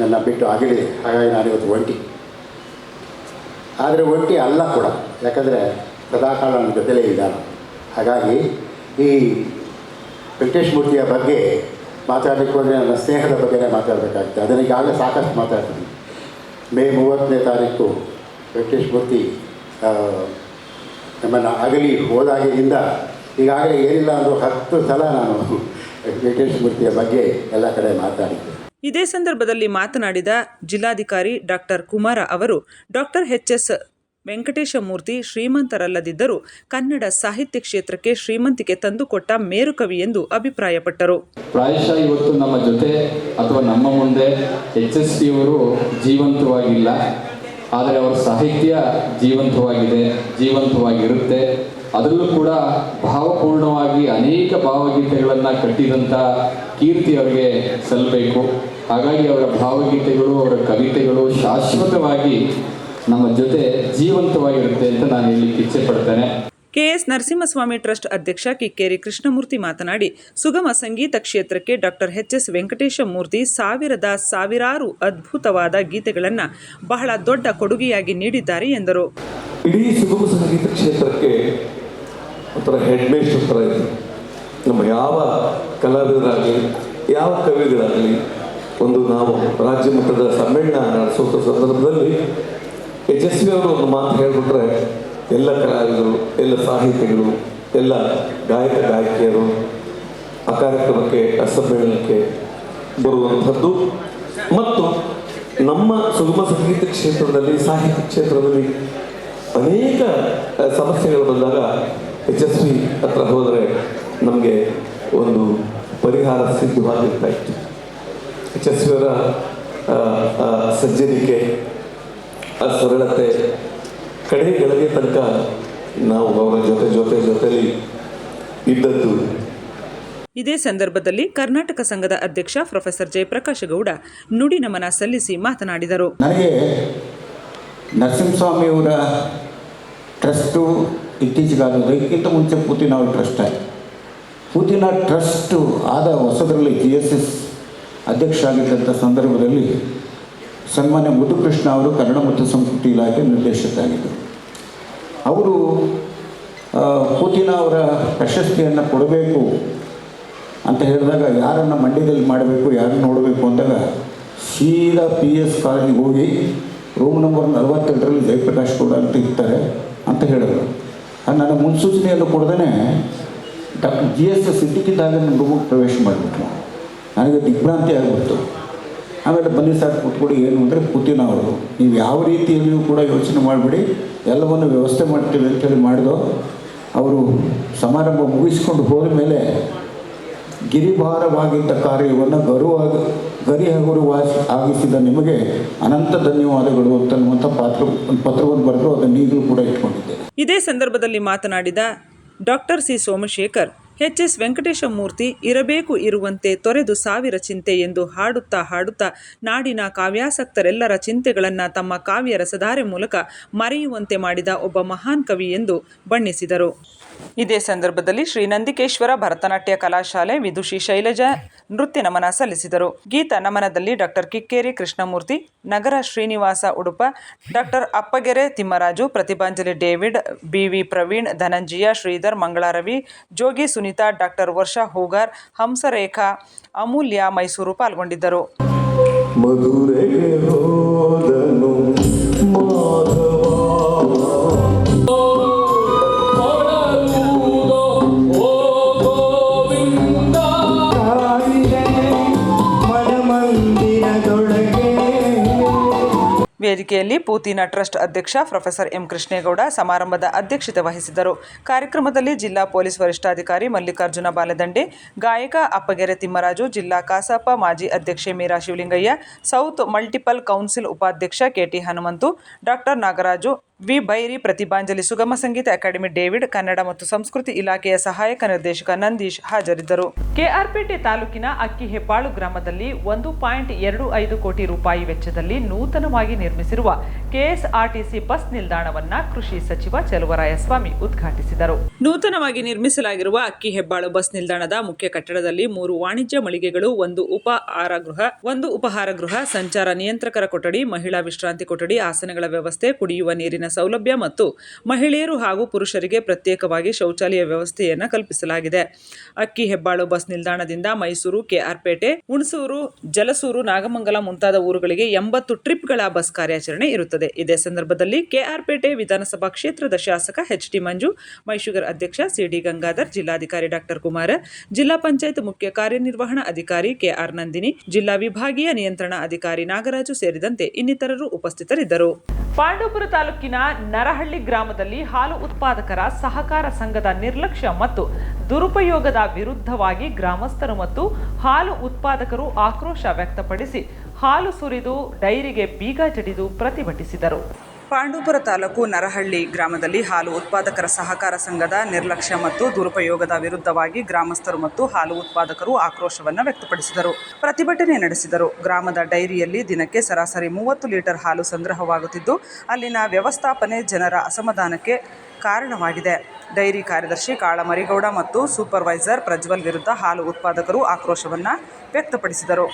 ನನ್ನ ಬಿಟ್ಟು ಆಗಲಿದೆ. ಹಾಗಾಗಿ ನಾನಿವತ್ತು ಒಂಟಿ. ಆದರೆ ಒಂಟಿ ಅಲ್ಲ ಕೂಡ, ಯಾಕಂದರೆ ಸದಾಕಾಲ ನನ್ನ ಜೊತೆಲೇ ಇದ್ದಾನೆ. ಹಾಗಾಗಿ ಈ ವೆಂಕಟೇಶ ಮೂರ್ತಿಯ ಬಗ್ಗೆ ಮಾತಾಡಲಿಕ್ಕೆ ಹೋದರೆ ನನ್ನ ಸ್ನೇಹದ ಬಗ್ಗೆನೇ ಮಾತಾಡಬೇಕಾಗ್ತದೆ. ಅದನ್ನು ಈಗಾಗಲೇ ಸಾಕಷ್ಟು ಮಾತಾಡ್ತೀನಿ. ಮೇ 30ನೇ ತಾರೀಕು ವೆಂಕಟೇಶ ಮೂರ್ತಿ ನಮ್ಮನ್ನು ಅಗಲಿ ಹೋದಾಗಿನಿಂದ ಈಗಾಗಲೇ ಏನಿಲ್ಲ ಅಂದರೂ 10 ಸಲ ನಾನು ವೆಂಕಟೇಶ ಮೂರ್ತಿಯ ಬಗ್ಗೆ ಎಲ್ಲ ಕಡೆ ಮಾತಾಡಿದ್ದೆ. ಇದೇ ಸಂದರ್ಭದಲ್ಲಿ ಮಾತನಾಡಿದ ಜಿಲ್ಲಾಧಿಕಾರಿ ಡಾಕ್ಟರ್ ಕುಮಾರ ಅವರು, ಡಾಕ್ಟರ್ ಎಚ್.ಎಸ್. ವೆಂಕಟೇಶ ಮೂರ್ತಿ ಶ್ರೀಮಂತರಲ್ಲದಿದ್ದರೂ ಕನ್ನಡ ಸಾಹಿತ್ಯ ಕ್ಷೇತ್ರಕ್ಕೆ ಶ್ರೀಮಂತಿಕೆ ತಂದುಕೊಟ್ಟ ಮೇರುಕವಿ ಎಂದು ಅಭಿಪ್ರಾಯಪಟ್ಟರು. ಪ್ರಾಯಶಃ ಇವತ್ತು ನಮ್ಮ ಜೊತೆ ಅಥವಾ ನಮ್ಮ ಮುಂದೆ HSP ಅವರು ಜೀವಂತವಾಗಿಲ್ಲ, ಆದರೆ ಅವರ ಸಾಹಿತ್ಯ ಜೀವಂತವಾಗಿದೆ, ಜೀವಂತವಾಗಿರುತ್ತೆ. ಅದರಲ್ಲೂ ಕೂಡ ಭಾವಪೂರ್ಣವಾಗಿ ಅನೇಕ ಭಾವಗೀತೆಗಳನ್ನು ಕಟ್ಟಿದಂಥ ಕೀರ್ತಿ ಅವರಿಗೆ ಸಲ್ಲಬೇಕು. ಹಾಗಾಗಿ ಅವರ ಭಾವಗೀತೆಗಳು, ಅವರ ಕವಿತೆಗಳು ಶಾಶ್ವತವಾಗಿ ನಮ್ಮ ಜೊತೆ ಜೀವಂತವಾಗಿರುತ್ತೆ ಅಂತ ನಾನು ಹೇಳಲಿಕ್ಕೆ ಇಚ್ಛೆ ಪಡ್ತೇನೆ. ಕೆಎಸ್ ನರಸಿಂಹಸ್ವಾಮಿ ಟ್ರಸ್ಟ್ ಅಧ್ಯಕ್ಷ ಕಿಕ್ಕೇರಿ ಕೃಷ್ಣಮೂರ್ತಿ ಮಾತನಾಡಿ, ಸುಗಮ ಸಂಗೀತ ಕ್ಷೇತ್ರಕ್ಕೆ ಡಾಕ್ಟರ್ ಎಚ್.ಎಸ್. ವೆಂಕಟೇಶ ಮೂರ್ತಿ ಸಾವಿರಾರು ಅದ್ಭುತವಾದ ಗೀತೆಗಳನ್ನು ಬಹಳ ದೊಡ್ಡ ಕೊಡುಗೆಯಾಗಿ ನೀಡಿದ್ದಾರೆ ಎಂದರು. ಇಡೀ ಸುಗಮ ಸಂಗೀತ ಕ್ಷೇತ್ರಕ್ಕೆ ಒಂಥರ ಹೆಡ್ ಮೇಸ್ಟರ್ ಥರ ಇದೆ. ನಮ್ಮ ಯಾವ ಕಲಾವಿದರಾಗಲಿ, ಯಾವ ಕವಿಗಳಾಗಲಿ, ನಾವು ರಾಜ್ಯ ಮಟ್ಟದ ಸಮ್ಮೇಳನ ನಡೆಸುವ ಸಂದರ್ಭದಲ್ಲಿ ಯಶಸ್ವಿ ಅವರು ಒಂದು ಮಾತು ಹೇಳಿಬಿಟ್ರೆ ಎಲ್ಲ ಕಲಾವಿದರು, ಎಲ್ಲ ಸಾಹಿತಿಗಳು, ಎಲ್ಲ ಗಾಯಕಿಯರು ಆ ಕಾರ್ಯಕ್ರಮಕ್ಕೆ, ಆ ಸಮ್ಮೇಳನಕ್ಕೆ ಬರುವಂಥದ್ದು. ಮತ್ತು ನಮ್ಮ ಸುಗಮ ಸಂಗೀತ ಕ್ಷೇತ್ರದಲ್ಲಿ, ಸಾಹಿತ್ಯ ಕ್ಷೇತ್ರದಲ್ಲಿ ಅನೇಕ ಸಮಸ್ಯೆಗಳು ಬಂದಾಗ ಯಶಸ್ವಿ ಹತ್ರ ಹೋದರೆ ನಮಗೆ ಒಂದು ಪರಿಹಾರ ಸಿದ್ಧವಾಗಿರ್ತಾ ಇತ್ತು. ಯಶಸ್ವಿಯವರ ಸಜ್ಜನಿಕೆ, ಆ ಸರಳತೆ ಕಡೆಗಳಿಗೆ ತನಕ ನಾವು ಅವರ ಜೊತೆಲಿ ಇದ್ದದ್ದು. ಇದೇ ಸಂದರ್ಭದಲ್ಲಿ ಕರ್ನಾಟಕ ಸಂಘದ ಅಧ್ಯಕ್ಷ ಪ್ರೊಫೆಸರ್ ಜಯಪ್ರಕಾಶ ಗೌಡ ನುಡಿ ನಮನ ಸಲ್ಲಿಸಿ ಮಾತನಾಡಿದರು. ನನಗೆ ನರಸಿಂಹಸ್ವಾಮಿಯವರ ಟ್ರಸ್ಟು ಇತ್ತೀಚೆಗಾದ ಇದಕ್ಕಿಂತ ಮುಂಚೆ ಪೂತಿನ ಅವರ ಟ್ರಸ್ಟ್ ಆಯಿತು. ಪೂತಿನ ಟ್ರಸ್ಟು ಆದ ಹೊಸದರಲ್ಲಿ GSS ಅಧ್ಯಕ್ಷ ಆಗಿದ್ದಂಥ ಸಂದರ್ಭದಲ್ಲಿ ಸನ್ಮಾನ್ಯ ಮುದುಕೃಷ್ಣ ಅವರು ಕನ್ನಡ ಮತ್ತು ಸಂಸ್ಕೃತಿ ಇಲಾಖೆ ನಿರ್ದೇಶಕರಾಗಿದ್ದರು. ಅವರು ಪೂತಿನ ಅವರ ಪ್ರಶಸ್ತಿಯನ್ನು ಕೊಡಬೇಕು ಅಂತ ಹೇಳಿದಾಗ ಯಾರನ್ನು ಮಂಡ್ಯದಲ್ಲಿ ಮಾಡಬೇಕು, ಯಾರನ್ನು ನೋಡಬೇಕು ಅಂದಾಗ ಸೀದಾ PS ಕಾಲೇಜಿಗೆ ಹೋಗಿ ರೂಮ್ ನಂಬರ್ 42ರಲ್ಲಿ ಜಯಪ್ರಕಾಶ್ ಗೌಡ ಅಂತ ಇರ್ತಾರೆ ಅಂತ ಹೇಳಿದ್ರು. ನನ್ನ ಮುನ್ಸೂಚನೆಯನ್ನು ಕೊಡದೇ ಡಾಕ್ಟರ್ GSS ಇದ್ದಕ್ಕಿದ್ದಾಗ ನನ್ನ ರೂಮಿಗೆ ಪ್ರವೇಶ ಮಾಡಿಬಿಟ್ರು. ನನಗೆ ದಿಗ್ಭ್ರಾಂತಿ ಆಗಿಬಿಡ್ತು. ಆಮೇಲೆ ಬನ್ನಿ ಸರ್ ಕೂತ್ಕೊಡಿ, ಏನು ಅಂದರೆ ಪೂತಿನ ಅವರು ನೀವು ಯಾವ ರೀತಿಯಲ್ಲಿಯೂ ಕೂಡ ಯೋಚನೆ ಮಾಡಿಬಿಡಿ, ಎಲ್ಲವನ್ನು ವ್ಯವಸ್ಥೆ ಮಾಡ್ತೀವಿ ಅಂತೇಳಿ ಮಾಡಿದೋ. ಅವರು ಸಮಾರಂಭ ಮುಗಿಸ್ಕೊಂಡು ಹೋದ ಮೇಲೆ ಗಿರಿಭಾರವಾಗಿದ್ದ ಕಾರ್ಯವನ್ನು ಆಗಿಸಿದ ನಿಮಗೆ ಅನಂತ ಧನ್ಯವಾದಗಳು ಅಂತನ್ನುವಂಥ ಪತ್ರವನ್ನು ಬರೆದು ಅದನ್ನು ಈಗಲೂ ಕೂಡ ಇಟ್ಕೊಂಡಿದ್ದೇನೆ. ಇದೇ ಸಂದರ್ಭದಲ್ಲಿ ಮಾತನಾಡಿದ ಡಾಕ್ಟರ್ ಸಿ ಸೋಮಶೇಖರ್, ಎಚ್.ಎಸ್. ವೆಂಕಟೇಶ ಮೂರ್ತಿ ಇರಬೇಕು ಇರುವಂತೆ ತೊರೆದು ಸಾವಿರ ಚಿಂತೆ ಎಂದು ಹಾಡುತ್ತಾ ನಾಡಿನ ಕಾವ್ಯಾಸಕ್ತರೆಲ್ಲರ ಚಿಂತೆಗಳನ್ನು ತಮ್ಮ ಕಾವ್ಯ ರಸಧಾರೆ ಮೂಲಕ ಮರೆಯುವಂತೆ ಮಾಡಿದ ಒಬ್ಬ ಮಹಾನ್ ಕವಿ ಎಂದು ಬಣ್ಣಿಸಿದರು. ಇದೇ ಸಂದರ್ಭದಲ್ಲಿ ಶ್ರೀ ನಂದಿಕೇಶ್ವರ ಭರತನಾಟ್ಯ ಕಲಾಶಾಲೆ ವಿದುಷಿ ಶೈಲಜಾ ನೃತ್ಯ ನಮನ ಸಲ್ಲಿಸಿದರು. ಗೀತ ನಮನದಲ್ಲಿ doctor Kikkeri Krishnamurthy, Nagara Srinivasa Udupa, doctor Appagere Thimmaraju, Pratibhanjali David, BV Praveen, Dhananjaya, Sridhar, Mangalaravi, Jogi Sunitha, doctor Varsha Hoogar, Hamsarekha, Amulya Mysuru ಪಾಲ್ಗೊಂಡಿದ್ದರು. ಮಧುರೆಗೆ ಹೋದನು ವೇದಿಕೆಯಲ್ಲಿ ಪೂತಿನ ಟ್ರಸ್ಟ್ ಅಧ್ಯಕ್ಷ ಪ್ರೊಫೆಸರ್ ಎಂ ಕೃಷ್ಣೇಗೌಡ ಸಮಾರಂಭದ ಅಧ್ಯಕ್ಷತೆ ವಹಿಸಿದ್ದರು. ಕಾರ್ಯಕ್ರಮದಲ್ಲಿ ಜಿಲ್ಲಾ ಪೊಲೀಸ್ ವರಿಷ್ಠಾಧಿಕಾರಿ ಮಲ್ಲಿಕಾರ್ಜುನ ಬಾಲದಂಡೆ, ಗಾಯಕ ಅಪ್ಪಗೆರೆ ತಿಮ್ಮರಾಜು, ಜಿಲ್ಲಾ ಕಸಾಪ ಮಾಜಿ ಅಧ್ಯಕ್ಷೆ Meera Shivalingaiah, south multiple council ಉಪಾಧ್ಯಕ್ಷ KT Hanumanthu, doctor Nagaraju, V Byri, Pratibhanjali Sugama Sangeetha academy David, Kannada ಮತ್ತು ಸಂಸ್ಕೃತಿ ಇಲಾಖೆಯ ಸಹಾಯಕ ನಿರ್ದೇಶಕ ನಂದೀಶ್ ಹಾಜರಿದ್ದರು. ಕೆಆರ್ಪೇಟೆ ತಾಲೂಕಿನ ಅಕ್ಕಿಹೆಬ್ಬಾಳು ಗ್ರಾಮದಲ್ಲಿ 1.25 ಕೋಟಿ ರೂಪಾಯಿ ವೆಚ್ಚದಲ್ಲಿ ನೂತನವಾಗಿ ನಿರ್ಮಿಸಿರುವ KSRTC ಬಸ್ ನಿಲ್ದಾಣವನ್ನು ಕೃಷಿ ಸಚಿವ ಚಲುವರಾಯಸ್ವಾಮಿ ಉದ್ಘಾಟಿಸಿದರು. ನೂತನವಾಗಿ ನಿರ್ಮಿಸಲಾಗಿರುವ ಅಕ್ಕಿಹೆಬ್ಬಾಳು ಬಸ್ ನಿಲ್ದಾಣದ ಮುಖ್ಯ ಕಟ್ಟಡದಲ್ಲಿ 3 ವಾಣಿಜ್ಯ ಮಳಿಗೆಗಳು, 1 ಉಪಹಾರ ಗೃಹ, ಸಂಚಾರ ನಿಯಂತ್ರಕರ ಕೊಠಡಿ, ಮಹಿಳಾ ವಿಶ್ರಾಂತಿ ಕೊಠಡಿ, ಆಸನಗಳ ವ್ಯವಸ್ಥೆ, ಕುಡಿಯುವ ನೀರಿನ ಸೌಲಭ್ಯ ಮತ್ತು ಮಹಿಳೆಯರು ಹಾಗೂ ಪುರುಷರಿಗೆ ಪ್ರತ್ಯೇಕವಾಗಿ ಶೌಚಾಲಯ ವ್ಯವಸ್ಥೆಯನ್ನು ಕಲ್ಪಿಸಲಾಗಿದೆ. ಅಕ್ಕಿಹೆಬ್ಬಾಳು ಬಸ್ ನಿಲ್ದಾಣದಿಂದ ಮೈಸೂರು, KRಪೇಟೆ, ಹುಣಸೂರು, ಜಲಸೂರು, ನಾಗಮಂಗಲ ಮುಂತಾದ ಊರುಗಳಿಗೆ 80 ಟ್ರಿಪ್ಗಳ ಬಸ್ ಕಾರ್ಯಾಚರಣೆ ಇರುತ್ತದೆ. ಇದೇ ಸಂದರ್ಭದಲ್ಲಿ KRಪೇಟೆ ವಿಧಾನಸಭಾ ಕ್ಷೇತ್ರದ ಶಾಸಕ HT ಮಂಜು, ಮೈಶುಗರ್ ಅಧ್ಯಕ್ಷ CD ಗಂಗಾಧರ್, ಜಿಲ್ಲಾಧಿಕಾರಿ ಡಾಕ್ಟರ್ ಕುಮಾರ, ಜಿಲ್ಲಾ ಪಂಚಾಯತ್ ಮುಖ್ಯ ಕಾರ್ಯನಿರ್ವಹಣಾ ಅಧಿಕಾರಿ KR ನಂದಿನಿ, ಜಿಲ್ಲಾ ವಿಭಾಗೀಯ ನಿಯಂತ್ರಣ ಅಧಿಕಾರಿ ನಾಗರಾಜು ಸೇರಿದಂತೆ ಇನ್ನಿತರರು ಉಪಸ್ಥಿತರಿದ್ದರು. ಪಾಂಡವಪುರ ತಾಲೂಕಿನ ನರಹಳ್ಳಿ ಗ್ರಾಮದಲ್ಲಿ ಹಾಲು ಉತ್ಪಾದಕರ ಸಹಕಾರ ಸಂಘದ ನಿರ್ಲಕ್ಷ್ಯ ಮತ್ತು ದುರುಪಯೋಗದ ವಿರುದ್ಧವಾಗಿ ಗ್ರಾಮಸ್ಥರು ಮತ್ತು ಹಾಲು ಉತ್ಪಾದಕರು ಆಕ್ರೋಶ ವ್ಯಕ್ತಪಡಿಸಿ ಹಾಲು ಸುರಿದು ಡೈರಿಗೆ ಬೀಗ ಜಡಿದು ಪ್ರತಿಭಟಿಸಿದರು. ಪಾಂಡವಪುರ ತಾಲೂಕು ನರಹಳ್ಳಿ ಗ್ರಾಮದಲ್ಲಿ ಹಾಲು ಉತ್ಪಾದಕರ ಸಹಕಾರ ಸಂಘದ ನಿರ್ಲಕ್ಷ್ಯ ಮತ್ತು ದುರುಪಯೋಗದ ವಿರುದ್ಧವಾಗಿ ಗ್ರಾಮಸ್ಥರು ಮತ್ತು ಹಾಲು ಉತ್ಪಾದಕರು ಆಕ್ರೋಶವನ್ನು ವ್ಯಕ್ತಪಡಿಸಿದರು. ಪ್ರತಿಭಟನೆ ನಡೆಸಿದರು. ಗ್ರಾಮದ ಡೈರಿಯಲ್ಲಿ ದಿನಕ್ಕೆ ಸರಾಸರಿ 30 ಲೀಟರ್ ಹಾಲು ಸಂಗ್ರಹವಾಗುತ್ತಿದ್ದು, ಅಲ್ಲಿನ ವ್ಯವಸ್ಥಾಪನೆ ಜನರ ಅಸಮಾಧಾನಕ್ಕೆ ಕಾರಣವಾಗಿದೆ. ಡೈರಿ ಕಾರ್ಯದರ್ಶಿ ಕಾಳಮರಿಗೌಡ ಮತ್ತು ಸೂಪರ್ವೈಸರ್ ಪ್ರಜ್ವಲ್ ವಿರುದ್ಧ ಹಾಲು ಉತ್ಪಾದಕರು ಆಕ್ರೋಶವನ್ನು ವ್ಯಕ್ತಪಡಿಸಿದರು.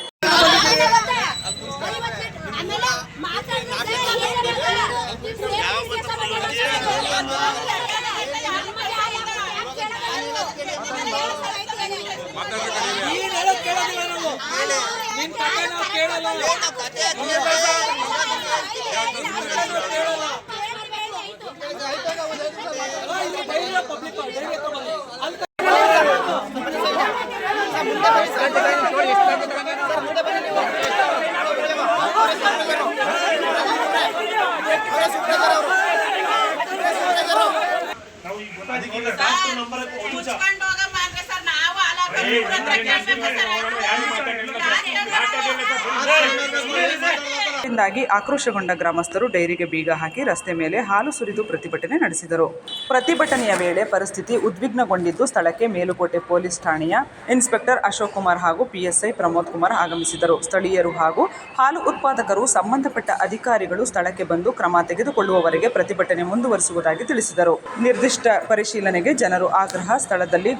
ಇದರಿಂದಾಗಿ ಆಕ್ರೋಶಗೊಂಡ ಗ್ರಾಮಸ್ಥರು ಡೈರಿಗೆ ಬೀಗ ಹಾಕಿ ರಸ್ತೆ ಮೇಲೆ ಹಾಲು ಸುರಿದು ಪ್ರತಿಭಟನೆ ನಡೆಸಿದರು. ಪ್ರತಿಭಟನೆಯ ವೇಳೆ ಪರಿಸ್ಥಿತಿ ಉದ್ವಿಗ್ನಗೊಂಡಿದ್ದು, ಸ್ಥಳಕ್ಕೆ ಮೇಲುಕೋಟೆ ಪೊಲೀಸ್ ಠಾಣೆಯ ಇನ್ಸ್ಪೆಕ್ಟರ್ ಅಶೋಕ್ ಕುಮಾರ್ ಹಾಗೂ ಪಿಎಸ್ಐ ಪ್ರಮೋದ್ ಕುಮಾರ್ ಆಗಮಿಸಿದರು. ಸ್ಥಳೀಯರು ಹಾಗೂ ಹಾಲು ಉತ್ಪಾದಕರು ಸಂಬಂಧಪಟ್ಟ ಅಧಿಕಾರಿಗಳು ಸ್ಥಳಕ್ಕೆ ಬಂದು ಕ್ರಮ ತೆಗೆದುಕೊಳ್ಳುವವರೆಗೆ ಪ್ರತಿಭಟನೆ ಮುಂದುವರಿಸುವುದಾಗಿ ತಿಳಿಸಿದರು. ನಿರ್ದಿಷ್ಟ ಪರಿಶೀಲನೆಗೆ ಜನರು ಆಗ್ರಹ. ಸ್ಥಳದಲ್ಲಿ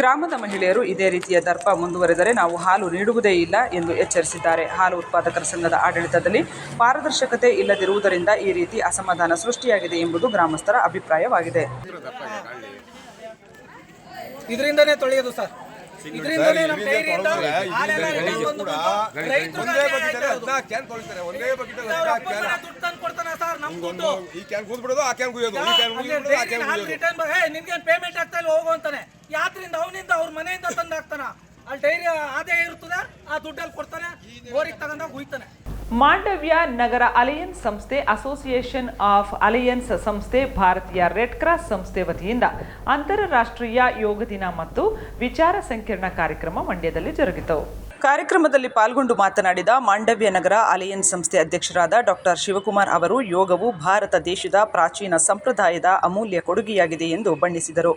ಗ್ರಾಮದ ಮಹಿಳೆಯರು ಇದೇ ರೀತಿಯ ದರ್ಪ ಮುಂದುವರೆದರೆ ನಾವು ಹಾಲು ನೀಡುವುದೇ ಇಲ್ಲ ಎಂದು ಎಚ್ಚರಿಸಿದ್ದಾರೆ. ಹಾಲು ಉತ್ಪಾದಕರ ಸಂಘದ ಆಡಳಿತದಲ್ಲಿ ಪಾರದರ್ಶಕತೆ ಇಲ್ಲದಿರುವುದರಿಂದ ಈ ರೀತಿ ಅಸಮಾಧಾನ ಸೃಷ್ಟಿಯಾಗಿದೆ ಎಂಬುದು ಗ್ರಾಮಸ್ಥರ ಅಭಿಪ್ರಾಯವಾಗಿದೆ. ಇದರಿಂದನೇ ತೊಳೆಯೋದು ಸರ್, ಇದರಿಂದನೇ ನಮ್ಮ ಡೈರಿಯಿಂದ ಹಾಲೆಲ್ಲ ರಿಟರ್ನ್ ಬಂದು ರೈತರು ದುಡ್ಡು ತಂದು ಕೊಡ್ತಾನೆ ಸರ್. ನಮ್ಮ ದುಡ್ಡು ಈ ಕ್ಯಾನ್ ಕೂದ್ಬಿಡೋದು, ಆ ಕ್ಯಾನ್ ಕುಯ್ಯೋದು, ಈ ಕ್ಯಾನ್ ಕುಯ್ಯೋದು, ಆ ಕ್ಯಾನ್ ಕುಯ್ಯೋದು. ರಿಟರ್ನ್ ನಿನ್ಗೇನು ಪೇಮೆಂಟ್ ಆಗ್ತಾ ಇಲ್ಲ ಹೋಗು ಅಂತಾನೆ. ಯಾತ್ರಿಂದ ಅವನಿಂದ ಅವ್ರ ಮನೆಯಿಂದ ತಂದು ಹಾಕ್ತಾನ. ಅಲ್ಲಿ ಡೈರಿ ಆದಾಯ ಇರ್ತದೆ, ಆ ದುಡ್ಡಲ್ಲಿ ಕೊಡ್ತಾನೆ, ಬೋರಿಗೆ ತಗೊಂಡಾಗ ಹುಯ್ತಾನೆ. ಮಾಂಡವ್ಯ ನಗರ ಅಲಯನ್ಸ್ ಸಂಸ್ಥೆ, ಅಸೋಸಿಯೇಷನ್ ಆಫ್ ಅಲಯನ್ಸ್ ಸಂಸ್ಥೆ, ಭಾರತೀಯ ರೆಡ್ ಕ್ರಾಸ್ ಸಂಸ್ಥೆ ವತಿಯಿಂದ ಅಂತಾರಾಷ್ಟ್ರೀಯ ಯೋಗ ದಿನ ಮತ್ತು ವಿಚಾರ ಸಂಕಿರಣ ಕಾರ್ಯಕ್ರಮ ಮಂಡ್ಯದಲ್ಲಿ ಜರುಗಿತು. ಕಾರ್ಯಕ್ರಮದಲ್ಲಿ ಪಾಲ್ಗೊಂಡು ಮಾತನಾಡಿದ ಮಾಂಡವ್ಯ ನಗರ ಅಲಯನ್ಸ್ ಸಂಸ್ಥೆ ಅಧ್ಯಕ್ಷರಾದ ಡಾಕ್ಟರ್ ಶಿವಕುಮಾರ್ ಅವರು, ಯೋಗವು ಭಾರತ ದೇಶದ ಪ್ರಾಚೀನ ಸಂಪ್ರದಾಯದ ಅಮೂಲ್ಯ ಕೊಡುಗೆಯಾಗಿದೆ ಎಂದು ಬಣ್ಣಿಸಿದರು.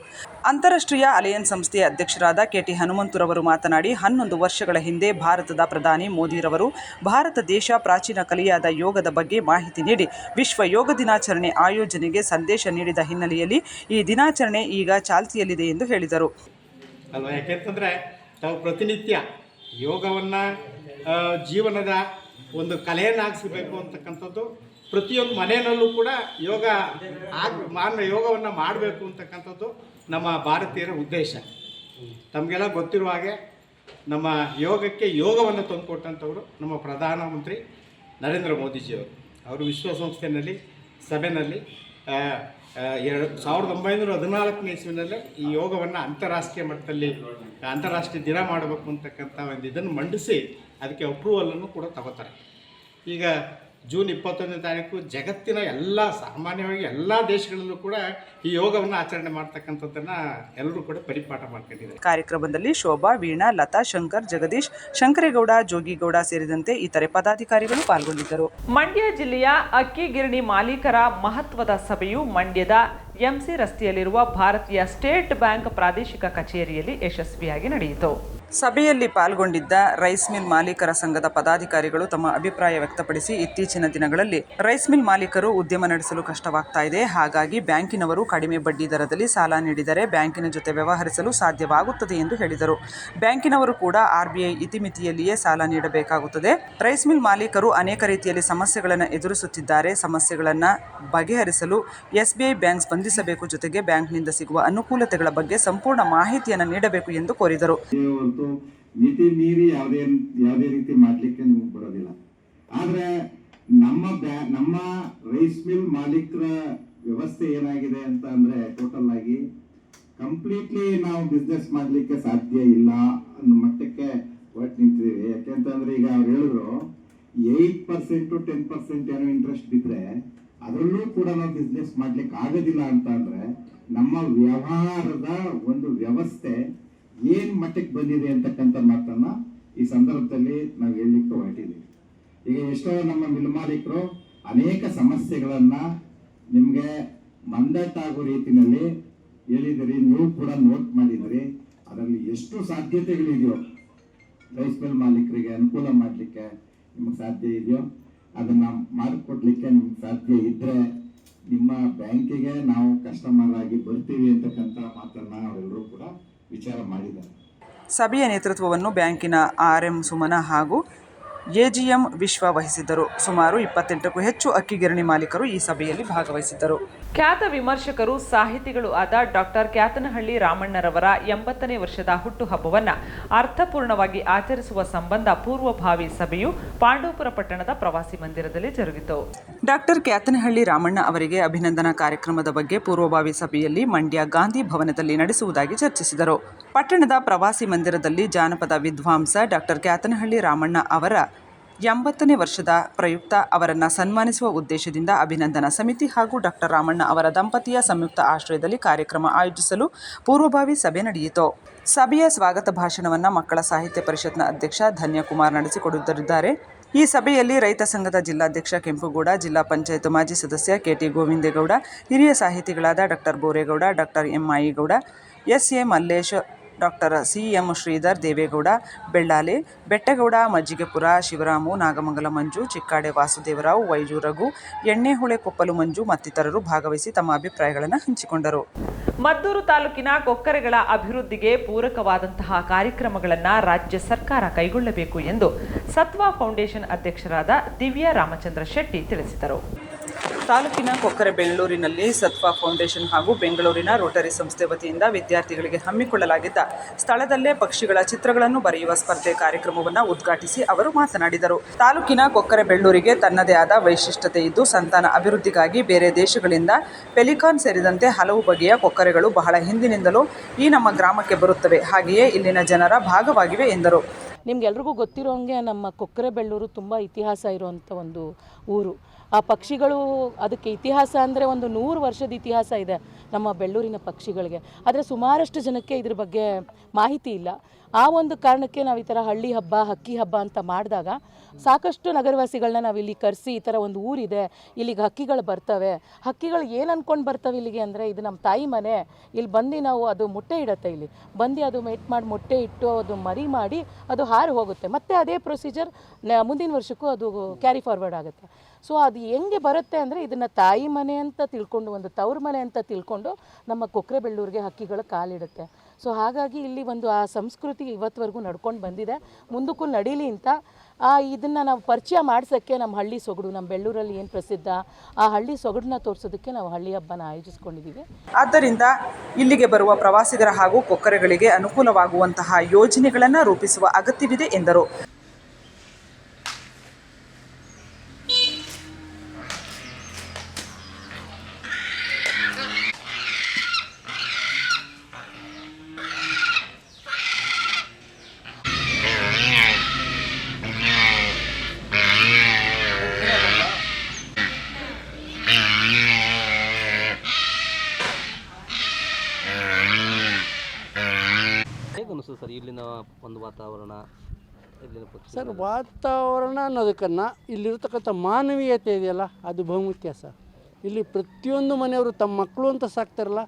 ಅಂತಾರಾಷ್ಟ್ರೀಯ ಅಲಯನ್ಸ್ ಸಂಸ್ಥೆಯ ಅಧ್ಯಕ್ಷರಾದ ಕೆಟಿ ಹನುಮಂತುರವರು ಮಾತನಾಡಿ, 11 ವರ್ಷಗಳ ಹಿಂದೆ ಭಾರತದ ಪ್ರಧಾನಿ ಮೋದಿರವರು ಭಾರತ ದೇಶ ಪ್ರಾಚೀನ ಕಲೆಯಾದ ಯೋಗದ ಬಗ್ಗೆ ಮಾಹಿತಿ ನೀಡಿ ವಿಶ್ವ ಯೋಗ ದಿನಾಚರಣೆ ಆಯೋಜನೆಗೆ ಸಂದೇಶ ನೀಡಿದ ಹಿನ್ನೆಲೆಯಲ್ಲಿ ಈ ದಿನಾಚರಣೆ ಈಗ ಚಾಲ್ತಿಯಲ್ಲಿದೆ ಎಂದು ಹೇಳಿದರು. ಅಲ್ವಾ, ಯಾಕೆಂತಂದರೆ ತಾವು ಪ್ರತಿನಿತ್ಯ ಯೋಗವನ್ನು ಜೀವನದ ಒಂದು ಕಲೆಯನ್ನಾಗಿಸಬೇಕು ಅಂತಕ್ಕಂಥದ್ದು ಪ್ರತಿಯೊಂದು ಮನೆಯಲ್ಲೂ ಕೂಡ ಯೋಗವನ್ನು ಮಾಡಬೇಕು ಅಂತಕ್ಕಂಥದ್ದು ನಮ್ಮ ಭಾರತೀಯರ ಉದ್ದೇಶ. ತಮಗೆಲ್ಲ ಗೊತ್ತಿರುವ ಹಾಗೆ ನಮ್ಮ ಯೋಗಕ್ಕೆ ಯೋಗವನ್ನು ತಂದುಕೊಟ್ಟಂಥವರು ನಮ್ಮ ಪ್ರಧಾನಮಂತ್ರಿ ನರೇಂದ್ರ ಮೋದಿಜಿಯವರು. ಅವರು ವಿಶ್ವಸಂಸ್ಥೆಯಲ್ಲಿ ಸಭೆಯಲ್ಲಿ 1914ನೇ ಇಸ್ವಿನಲ್ಲೇ ಈ ಯೋಗವನ್ನು ಅಂತಾರಾಷ್ಟ್ರೀಯ ಮಟ್ಟದಲ್ಲಿ ಅಂತಾರಾಷ್ಟ್ರೀಯ ದಿನ ಮಾಡಬೇಕು ಅಂತಕ್ಕಂಥ ಒಂದು ಇದನ್ನು ಮಂಡಿಸಿ ಅದಕ್ಕೆ ಅಪ್ರೂವಲನ್ನು ಕೂಡ ತಗೋತಾರೆ. ಈಗ ಜೂನ್ 21ನೇ ತಾರೀಕು ಜಗತ್ತಿನ ಸಾಮಾನ್ಯವಾಗಿ ಎಲ್ಲ ದೇಶಗಳಲ್ಲೂ ಕೂಡ ಈ ಯೋಗವನ್ನು ಆಚರಣೆ ಮಾಡ್ತಕ್ಕಂಥದ್ದನ್ನು ಎಲ್ಲರೂ ಕೂಡ ಪರಿಪಾಠ ಮಾಡ್ಕೊಂಡಿದ್ದಾರೆ. ಕಾರ್ಯಕ್ರಮದಲ್ಲಿ ಶೋಭಾ, ವೀಣಾ, ಲತಾ, ಶಂಕರ್, ಜಗದೀಶ್, ಶಂಕರೇಗೌಡ, ಜೋಗಿಗೌಡ ಸೇರಿದಂತೆ ಇತರೆ ಪದಾಧಿಕಾರಿಗಳು ಪಾಲ್ಗೊಂಡಿದ್ದರು. ಮಂಡ್ಯ ಜಿಲ್ಲೆಯ ಅಕ್ಕಿ ಗಿರಣಿ ಮಾಲೀಕರ ಮಹತ್ವದ ಸಭೆಯು ಮಂಡ್ಯದ ಎಂಸಿ ರಸ್ತೆಯಲ್ಲಿರುವ ಭಾರತೀಯ ಸ್ಟೇಟ್ ಬ್ಯಾಂಕ್ ಪ್ರಾದೇಶಿಕ ಕಚೇರಿಯಲ್ಲಿ ಯಶಸ್ವಿಯಾಗಿ ನಡೆಯಿತು. ಸಭೆಯಲ್ಲಿ ಪಾಲ್ಗೊಂಡಿದ್ದ ರೈಸ್ ಮಿಲ್ ಮಾಲೀಕರ ಸಂಘದ ಪದಾಧಿಕಾರಿಗಳು ತಮ್ಮ ಅಭಿಪ್ರಾಯ ವ್ಯಕ್ತಪಡಿಸಿ, ಇತ್ತೀಚಿನ ದಿನಗಳಲ್ಲಿ ರೈಸ್ ಮಿಲ್ ಮಾಲೀಕರು ಉದ್ಯಮ ನಡೆಸಲು ಕಷ್ಟವಾಗ್ತಾ ಇದೆ. ಹಾಗಾಗಿ ಬ್ಯಾಂಕಿನವರು ಕಡಿಮೆ ಬಡ್ಡಿ ದರದಲ್ಲಿ ಸಾಲ ನೀಡಿದರೆ ಬ್ಯಾಂಕಿನ ಜೊತೆ ವ್ಯವಹರಿಸಲು ಸಾಧ್ಯವಾಗುತ್ತದೆ ಎಂದು ಹೇಳಿದರು. ಬ್ಯಾಂಕಿನವರು ಕೂಡ RBI ಇತಿಮಿತಿಯಲ್ಲಿಯೇ ಸಾಲ ನೀಡಬೇಕಾಗುತ್ತದೆ. ರೈಸ್ ಮಿಲ್ ಮಾಲೀಕರು ಅನೇಕ ರೀತಿಯಲ್ಲಿ ಸಮಸ್ಯೆಗಳನ್ನು ಎದುರಿಸುತ್ತಿದ್ದಾರೆ. ಸಮಸ್ಯೆಗಳನ್ನು ಬಗೆಹರಿಸಲು SBI ಬ್ಯಾಂಕ್ ಸ್ಪಂದಿಸಬೇಕು. ಜೊತೆಗೆ ಬ್ಯಾಂಕ್ನಿಂದ ಸಿಗುವ ಅನುಕೂಲತೆಗಳ ಬಗ್ಗೆ ಸಂಪೂರ್ಣ ಮಾಹಿತಿಯನ್ನು ನೀಡಬೇಕು ಎಂದು ಕೋರಿದರು. ಮಿತಿ ಮೀರಿ ಯಾವುದೇ ರೀತಿ ಮಾಡ್ಲಿಕ್ಕೆ ನಿಮಗೆ ಬರೋದಿಲ್ಲ. ಆದ್ರೆ ನಮ್ಮ ರೈಸ್ ಮಿಲ್ ಮಾಲೀಕರ ವ್ಯವಸ್ಥೆ ಏನಾಗಿದೆ ಅಂತ ಅಂದ್ರೆ ಟೋಟಲ್ ಆಗಿ ಕಂಪ್ಲೀಟ್ಲಿ ನಾವು ಬಿಸ್ನೆಸ್ ಮಾಡ್ಲಿಕ್ಕೆ ಸಾಧ್ಯ ಇಲ್ಲ ಅನ್ನೋ ಮಟ್ಟಕ್ಕೆ ಹೊರಟು ನಿಂತಿದ್ದೀವಿ. ಯಾಕೆಂತಂದ್ರೆ ಈಗ ಅವ್ರು ಹೇಳಿದ್ರು 8% 10% ಏನೋ ಇಂಟ್ರೆಸ್ಟ್ ಬಿದ್ರೆ ಅದರಲ್ಲೂ ಕೂಡ ನಾವು ಬಿಸ್ನೆಸ್ ಮಾಡ್ಲಿಕ್ಕೆ ಆಗೋದಿಲ್ಲ ಅಂತ ಅಂದ್ರೆ ನಮ್ಮ ವ್ಯವಹಾರದ ಒಂದು ವ್ಯವಸ್ಥೆ ಏನ್ ಮಟ್ಟಕ್ಕೆ ಬಂದಿದೆ ಅಂತಕ್ಕಂಥ ಮಾತನ್ನ ಈ ಸಂದರ್ಭದಲ್ಲಿ ನಾವು ಹೇಳಲಿಕ್ಕೆ ಹೊರಟಿದ್ದೀವಿ. ಈಗ ಎಷ್ಟೋ ನಮ್ಮ ಮಿಲ್ ಮಾಲೀಕರು ಅನೇಕ ಸಮಸ್ಯೆಗಳನ್ನು ನಿಮಗೆ ಮಂದಟ್ಟಾಗೋ ರೀತಿಯಲ್ಲಿ ಹೇಳಿದಿರಿ, ನೀವು ಕೂಡ ನೋಟ್ ಮಾಡಿದಿರಿ. ಅದರಲ್ಲಿ ಎಷ್ಟು ಸಾಧ್ಯತೆಗಳಿದೆಯೋ ರೈಸ್ ಮಿಲ್ ಮಾಲೀಕರಿಗೆ ಅನುಕೂಲ ಮಾಡಲಿಕ್ಕೆ ನಿಮಗೆ ಸಾಧ್ಯ ಇದೆಯೋ ಅದನ್ನು ಮಾಡಿಕೊಡ್ಲಿಕ್ಕೆ ನಿಮ್ಗೆ ಸಾಧ್ಯ ಇದ್ದರೆ ನಿಮ್ಮ ಬ್ಯಾಂಕಿಗೆ ನಾವು ಕಸ್ಟಮರ್ ಆಗಿ ಬರ್ತೀವಿ ಅಂತಕ್ಕಂಥ ಮಾತನ್ನು ಅವರೆಲ್ಲರೂ ಕೂಡ ವಿಚಾರ ಮಾಡಿದ್ದಾರೆ. ಸಭೆಯ ನೇತೃತ್ವವನ್ನು ಬ್ಯಾಂಕಿನ RM ಸುಮನ ಹಾಗೂ AGM ವಿಶ್ವ ವಹಿಸಿದ್ದರು. ಸುಮಾರು 28ಕ್ಕೂ ಹೆಚ್ಚು ಅಕ್ಕಿ ಗಿರಣಿ ಮಾಲೀಕರು ಈ ಸಭೆಯಲ್ಲಿ ಭಾಗವಹಿಸಿದ್ದರು. ಖ್ಯಾತ ವಿಮರ್ಶಕರು, ಸಾಹಿತಿಗಳು ಆದ ಡಾಕ್ಟರ್ ಕ್ಯಾತನಹಳ್ಳಿ ರಾಮಣ್ಣರವರ 80ನೇ ವರ್ಷದ ಹುಟ್ಟುಹಬ್ಬವನ್ನು ಅರ್ಥಪೂರ್ಣವಾಗಿ ಆಚರಿಸುವ ಸಂಬಂಧ ಪೂರ್ವಭಾವಿ ಸಭೆಯು ಪಾಂಡವಪುರ ಪಟ್ಟಣದ ಪ್ರವಾಸಿ ಮಂದಿರದಲ್ಲಿ ಜರುಗಿತು. ಡಾಕ್ಟರ್ ಕ್ಯಾತನಹಳ್ಳಿ ರಾಮಣ್ಣ ಅವರಿಗೆ ಅಭಿನಂದನಾ ಕಾರ್ಯಕ್ರಮದ ಬಗ್ಗೆ ಪೂರ್ವಭಾವಿ ಸಭೆಯಲ್ಲಿ ಮಂಡ್ಯ ಗಾಂಧಿ ಭವನದಲ್ಲಿ ನಡೆಸುವುದಾಗಿ ಚರ್ಚಿಸಿದರು. ಪಟ್ಟಣದ ಪ್ರವಾಸಿ ಮಂದಿರದಲ್ಲಿ ಜಾನಪದ ವಿದ್ವಾಂಸ ಡಾಕ್ಟರ್ ಕ್ಯಾತನಹಳ್ಳಿ ರಾಮಣ್ಣ ಅವರ 80ನೇ ವರ್ಷದ ಪ್ರಯುಕ್ತ ಅವರನ್ನು ಸನ್ಮಾನಿಸುವ ಉದ್ದೇಶದಿಂದ ಅಭಿನಂದನಾ ಸಮಿತಿ ಹಾಗೂ ಡಾಕ್ಟರ್ ರಾಮಣ್ಣ ಅವರ ದಂಪತಿಯ ಸಂಯುಕ್ತ ಆಶ್ರಯದಲ್ಲಿ ಕಾರ್ಯಕ್ರಮ ಆಯೋಜಿಸಲು ಪೂರ್ವಭಾವಿ ಸಭೆ ನಡೆಯಿತು. ಸಭೆಯ ಸ್ವಾಗತ ಭಾಷಣವನ್ನು ಮಕ್ಕಳ ಸಾಹಿತ್ಯ ಪರಿಷತ್ನ ಅಧ್ಯಕ್ಷ ಧನ್ಯಕುಮಾರ್ ನಡೆಸಿಕೊಡುತ್ತಿದ್ದಾರೆ. ಈ ಸಭೆಯಲ್ಲಿ ರೈತ ಸಂಘದ ಜಿಲ್ಲಾಧ್ಯಕ್ಷ ಕೆಂಪುಗೌಡ, ಜಿಲ್ಲಾ ಪಂಚಾಯತ್ ಮಾಜಿ ಸದಸ್ಯ KT ಗೋವಿಂದೇಗೌಡ, ಹಿರಿಯ ಸಾಹಿತಿಗಳಾದ doctor Boregowda, doctor M Maigowda, SA Mallesh, doctor CM Sridhar, Devegowda, Bellale, Bettagowda, Majjigepura Shivaramu, Nagamangala Manju, Chikkade Vasudevarao, Vaiju Raghu, Ennehole Koppalu Manju ಮತ್ತಿತರರು ಭಾಗವಹಿಸಿ ತಮ್ಮ ಅಭಿಪ್ರಾಯಗಳನ್ನು ಹಂಚಿಕೊಂಡರು. ಮದ್ದೂರು ತಾಲೂಕಿನ ಕೊಕ್ಕರೆಗಳ ಅಭಿವೃದ್ಧಿಗೆ ಪೂರಕವಾದಂತಹ ಕಾರ್ಯಕ್ರಮಗಳನ್ನು ರಾಜ್ಯ ಸರ್ಕಾರ ಕೈಗೊಳ್ಳಬೇಕು ಎಂದು ಸತ್ವ ಫೌಂಡೇಶನ್ ಅಧ್ಯಕ್ಷರಾದ ದಿವ್ಯಾ ರಾಮಚಂದ್ರ ಶೆಟ್ಟಿ ತಿಳಿಸಿದರು. ತಾಲೂಕಿನ ಕೊಕ್ಕರೆ ಬೆಳ್ಳೂರಿನಲ್ಲಿ ಸತ್ವ ಫೌಂಡೇಶನ್ ಹಾಗೂ ಬೆಂಗಳೂರಿನ ರೋಟರಿ ಸಂಸ್ಥೆ ವತಿಯಿಂದ ವಿದ್ಯಾರ್ಥಿಗಳಿಗೆ ಹಮ್ಮಿಕೊಳ್ಳಲಾಗಿದ್ದ ಸ್ಥಳದಲ್ಲೇ ಪಕ್ಷಿಗಳ ಚಿತ್ರಗಳನ್ನು ಬರೆಯುವ ಸ್ಪರ್ಧೆ ಕಾರ್ಯಕ್ರಮವನ್ನು ಉದ್ಘಾಟಿಸಿ ಅವರು ಮಾತನಾಡಿದರು. ತಾಲೂಕಿನ ಕೊಕ್ಕರೆ ಬೆಳ್ಳೂರಿಗೆ ತನ್ನದೇ ಆದ ವೈಶಿಷ್ಟ್ಯತೆ ಇದ್ದು, ಸಂತಾನ ಅಭಿವೃದ್ಧಿಗಾಗಿ ಬೇರೆ ದೇಶಗಳಿಂದ ಪೆಲಿಕಾನ್ ಸೇರಿದಂತೆ ಹಲವು ಬಗೆಯ ಕೊಕ್ಕರೆಗಳು ಬಹಳ ಹಿಂದಿನಿಂದಲೂ ಈ ನಮ್ಮ ಗ್ರಾಮಕ್ಕೆ ಬರುತ್ತವೆ. ಹಾಗೆಯೇ ಇಲ್ಲಿನ ಜನರ ಭಾಗವಾಗಿವೆ ಎಂದರು. ನಿಮ್ಗೆಲ್ರಿಗೂ ಗೊತ್ತಿರೋ ಹಾಗೆ ನಮ್ಮ ಕೊಕ್ಕರೆ ಬೆಳ್ಳೂರು ತುಂಬ ಇತಿಹಾಸ ಇರುವಂಥ ಒಂದು ಊರು. ಆ ಪಕ್ಷಿಗಳು, ಅದಕ್ಕೆ ಇತಿಹಾಸ ಅಂದರೆ ಒಂದು 100 ವರ್ಷದ ಇತಿಹಾಸ ಇದೆ ನಮ್ಮ ಬೆಳ್ಳೂರಿನ ಪಕ್ಷಿಗಳಿಗೆ. ಆದರೆ ಸುಮಾರಷ್ಟು ಜನಕ್ಕೆ ಇದ್ರ ಬಗ್ಗೆ ಮಾಹಿತಿ ಇಲ್ಲ. ಆ ಒಂದು ಕಾರಣಕ್ಕೆ ನಾವು ಈ ಥರ ಹಳ್ಳಿ ಹಬ್ಬ, ಹಕ್ಕಿ ಹಬ್ಬ ಅಂತ ಮಾಡಿದಾಗ ಸಾಕಷ್ಟು ನಗರವಾಸಿಗಳನ್ನ ನಾವು ಇಲ್ಲಿ ಕರೆಸಿ, ಈ ಥರ ಒಂದು ಊರಿದೆ, ಇಲ್ಲಿಗೆ ಹಕ್ಕಿಗಳು ಬರ್ತವೆ, ಹಕ್ಕಿಗಳು ಏನು ಅಂದ್ಕೊಂಡು ಬರ್ತವೆ ಇಲ್ಲಿಗೆ ಅಂದರೆ ಇದು ನಮ್ಮ ತಾಯಿ ಮನೆ, ಇಲ್ಲಿ ಬಂದು ನಾವು ಅದು ಮೊಟ್ಟೆ ಇಡುತ್ತೆ, ಇಲ್ಲಿ ಬಂದು ಅದು ಮೊಟ್ಟೆ ಇಟ್ಟು ಅದು ಮರಿ ಮಾಡಿ ಅದು ಹಾರಿ ಹೋಗುತ್ತೆ. ಮತ್ತು ಅದೇ ಪ್ರೊಸೀಜರ್ ಮುಂದಿನ ವರ್ಷಕ್ಕೂ ಅದು ಕ್ಯಾರಿ ಫಾರ್ವರ್ಡ್ ಆಗುತ್ತೆ. ಸೊ ಅದು ಹೆಂಗೆ ಬರುತ್ತೆ ಅಂದರೆ ಇದನ್ನು ತಾಯಿ ಮನೆ ಅಂತ ತಿಳ್ಕೊಂಡು, ಒಂದು ತವ್ರ ಮನೆ ಅಂತ ತಿಳ್ಕೊಂಡು ನಮ್ಮ ಕೊಕ್ಕರೆ ಬೆಳ್ಳೂರಿಗೆ ಹಕ್ಕಿಗಳು ಕಾಲಿಡುತ್ತೆ. ಸೊ ಹಾಗಾಗಿ ಇಲ್ಲಿ ಒಂದು ಆ ಸಂಸ್ಕೃತಿ ಇವತ್ತವರೆಗೂ ನಡ್ಕೊಂಡು ಬಂದಿದೆ, ಮುಂದಕ್ಕೂ ನಡೀಲಿ ಅಂತ ಇದನ್ನು ನಾವು ಪರಿಚಯ ಮಾಡಿಸೋಕ್ಕೆ ನಮ್ಮ ಹಳ್ಳಿ ಸೊಗಡು, ನಮ್ಮ ಬೆಳ್ಳೂರಲ್ಲಿ ಏನು ಪ್ರಸಿದ್ಧ ಆ ಹಳ್ಳಿ ಸೊಗಡನ್ನ ತೋರಿಸೋದಕ್ಕೆ ನಾವು ಹಳ್ಳಿ ಹಬ್ಬನ ಆಯೋಜಿಸ್ಕೊಂಡಿದ್ದೀವಿ. ಆದ್ದರಿಂದ ಇಲ್ಲಿಗೆ ಬರುವ ಪ್ರವಾಸಿಗರ ಹಾಗೂ ಕೊಕ್ಕರೆಗಳಿಗೆ ಅನುಕೂಲವಾಗುವಂತಹ ಯೋಜನೆಗಳನ್ನು ರೂಪಿಸುವ ಅಗತ್ಯವಿದೆ ಎಂದರು. ಸರ್ ಇಲ್ಲಿನ ಒಂದು ವಾತಾವರಣ, ಇಲ್ಲಿನ ಪಕ್ಷಿ ಸರ್ ವಾತಾವರಣ ಅನ್ನೋದಕ್ಕನ್ನು ಇಲ್ಲಿರ್ತಕ್ಕಂಥ ಮಾನವೀಯತೆ ಇದೆಯಲ್ಲ ಅದು ಬಹುಮುಖ್ಯ ಸರ್. ಇಲ್ಲಿ ಪ್ರತಿಯೊಂದು ಮನೆಯವರು ತಮ್ಮ ಮಕ್ಕಳು ಅಂತ ಸಾಕ್ತಾರಲ್ಲ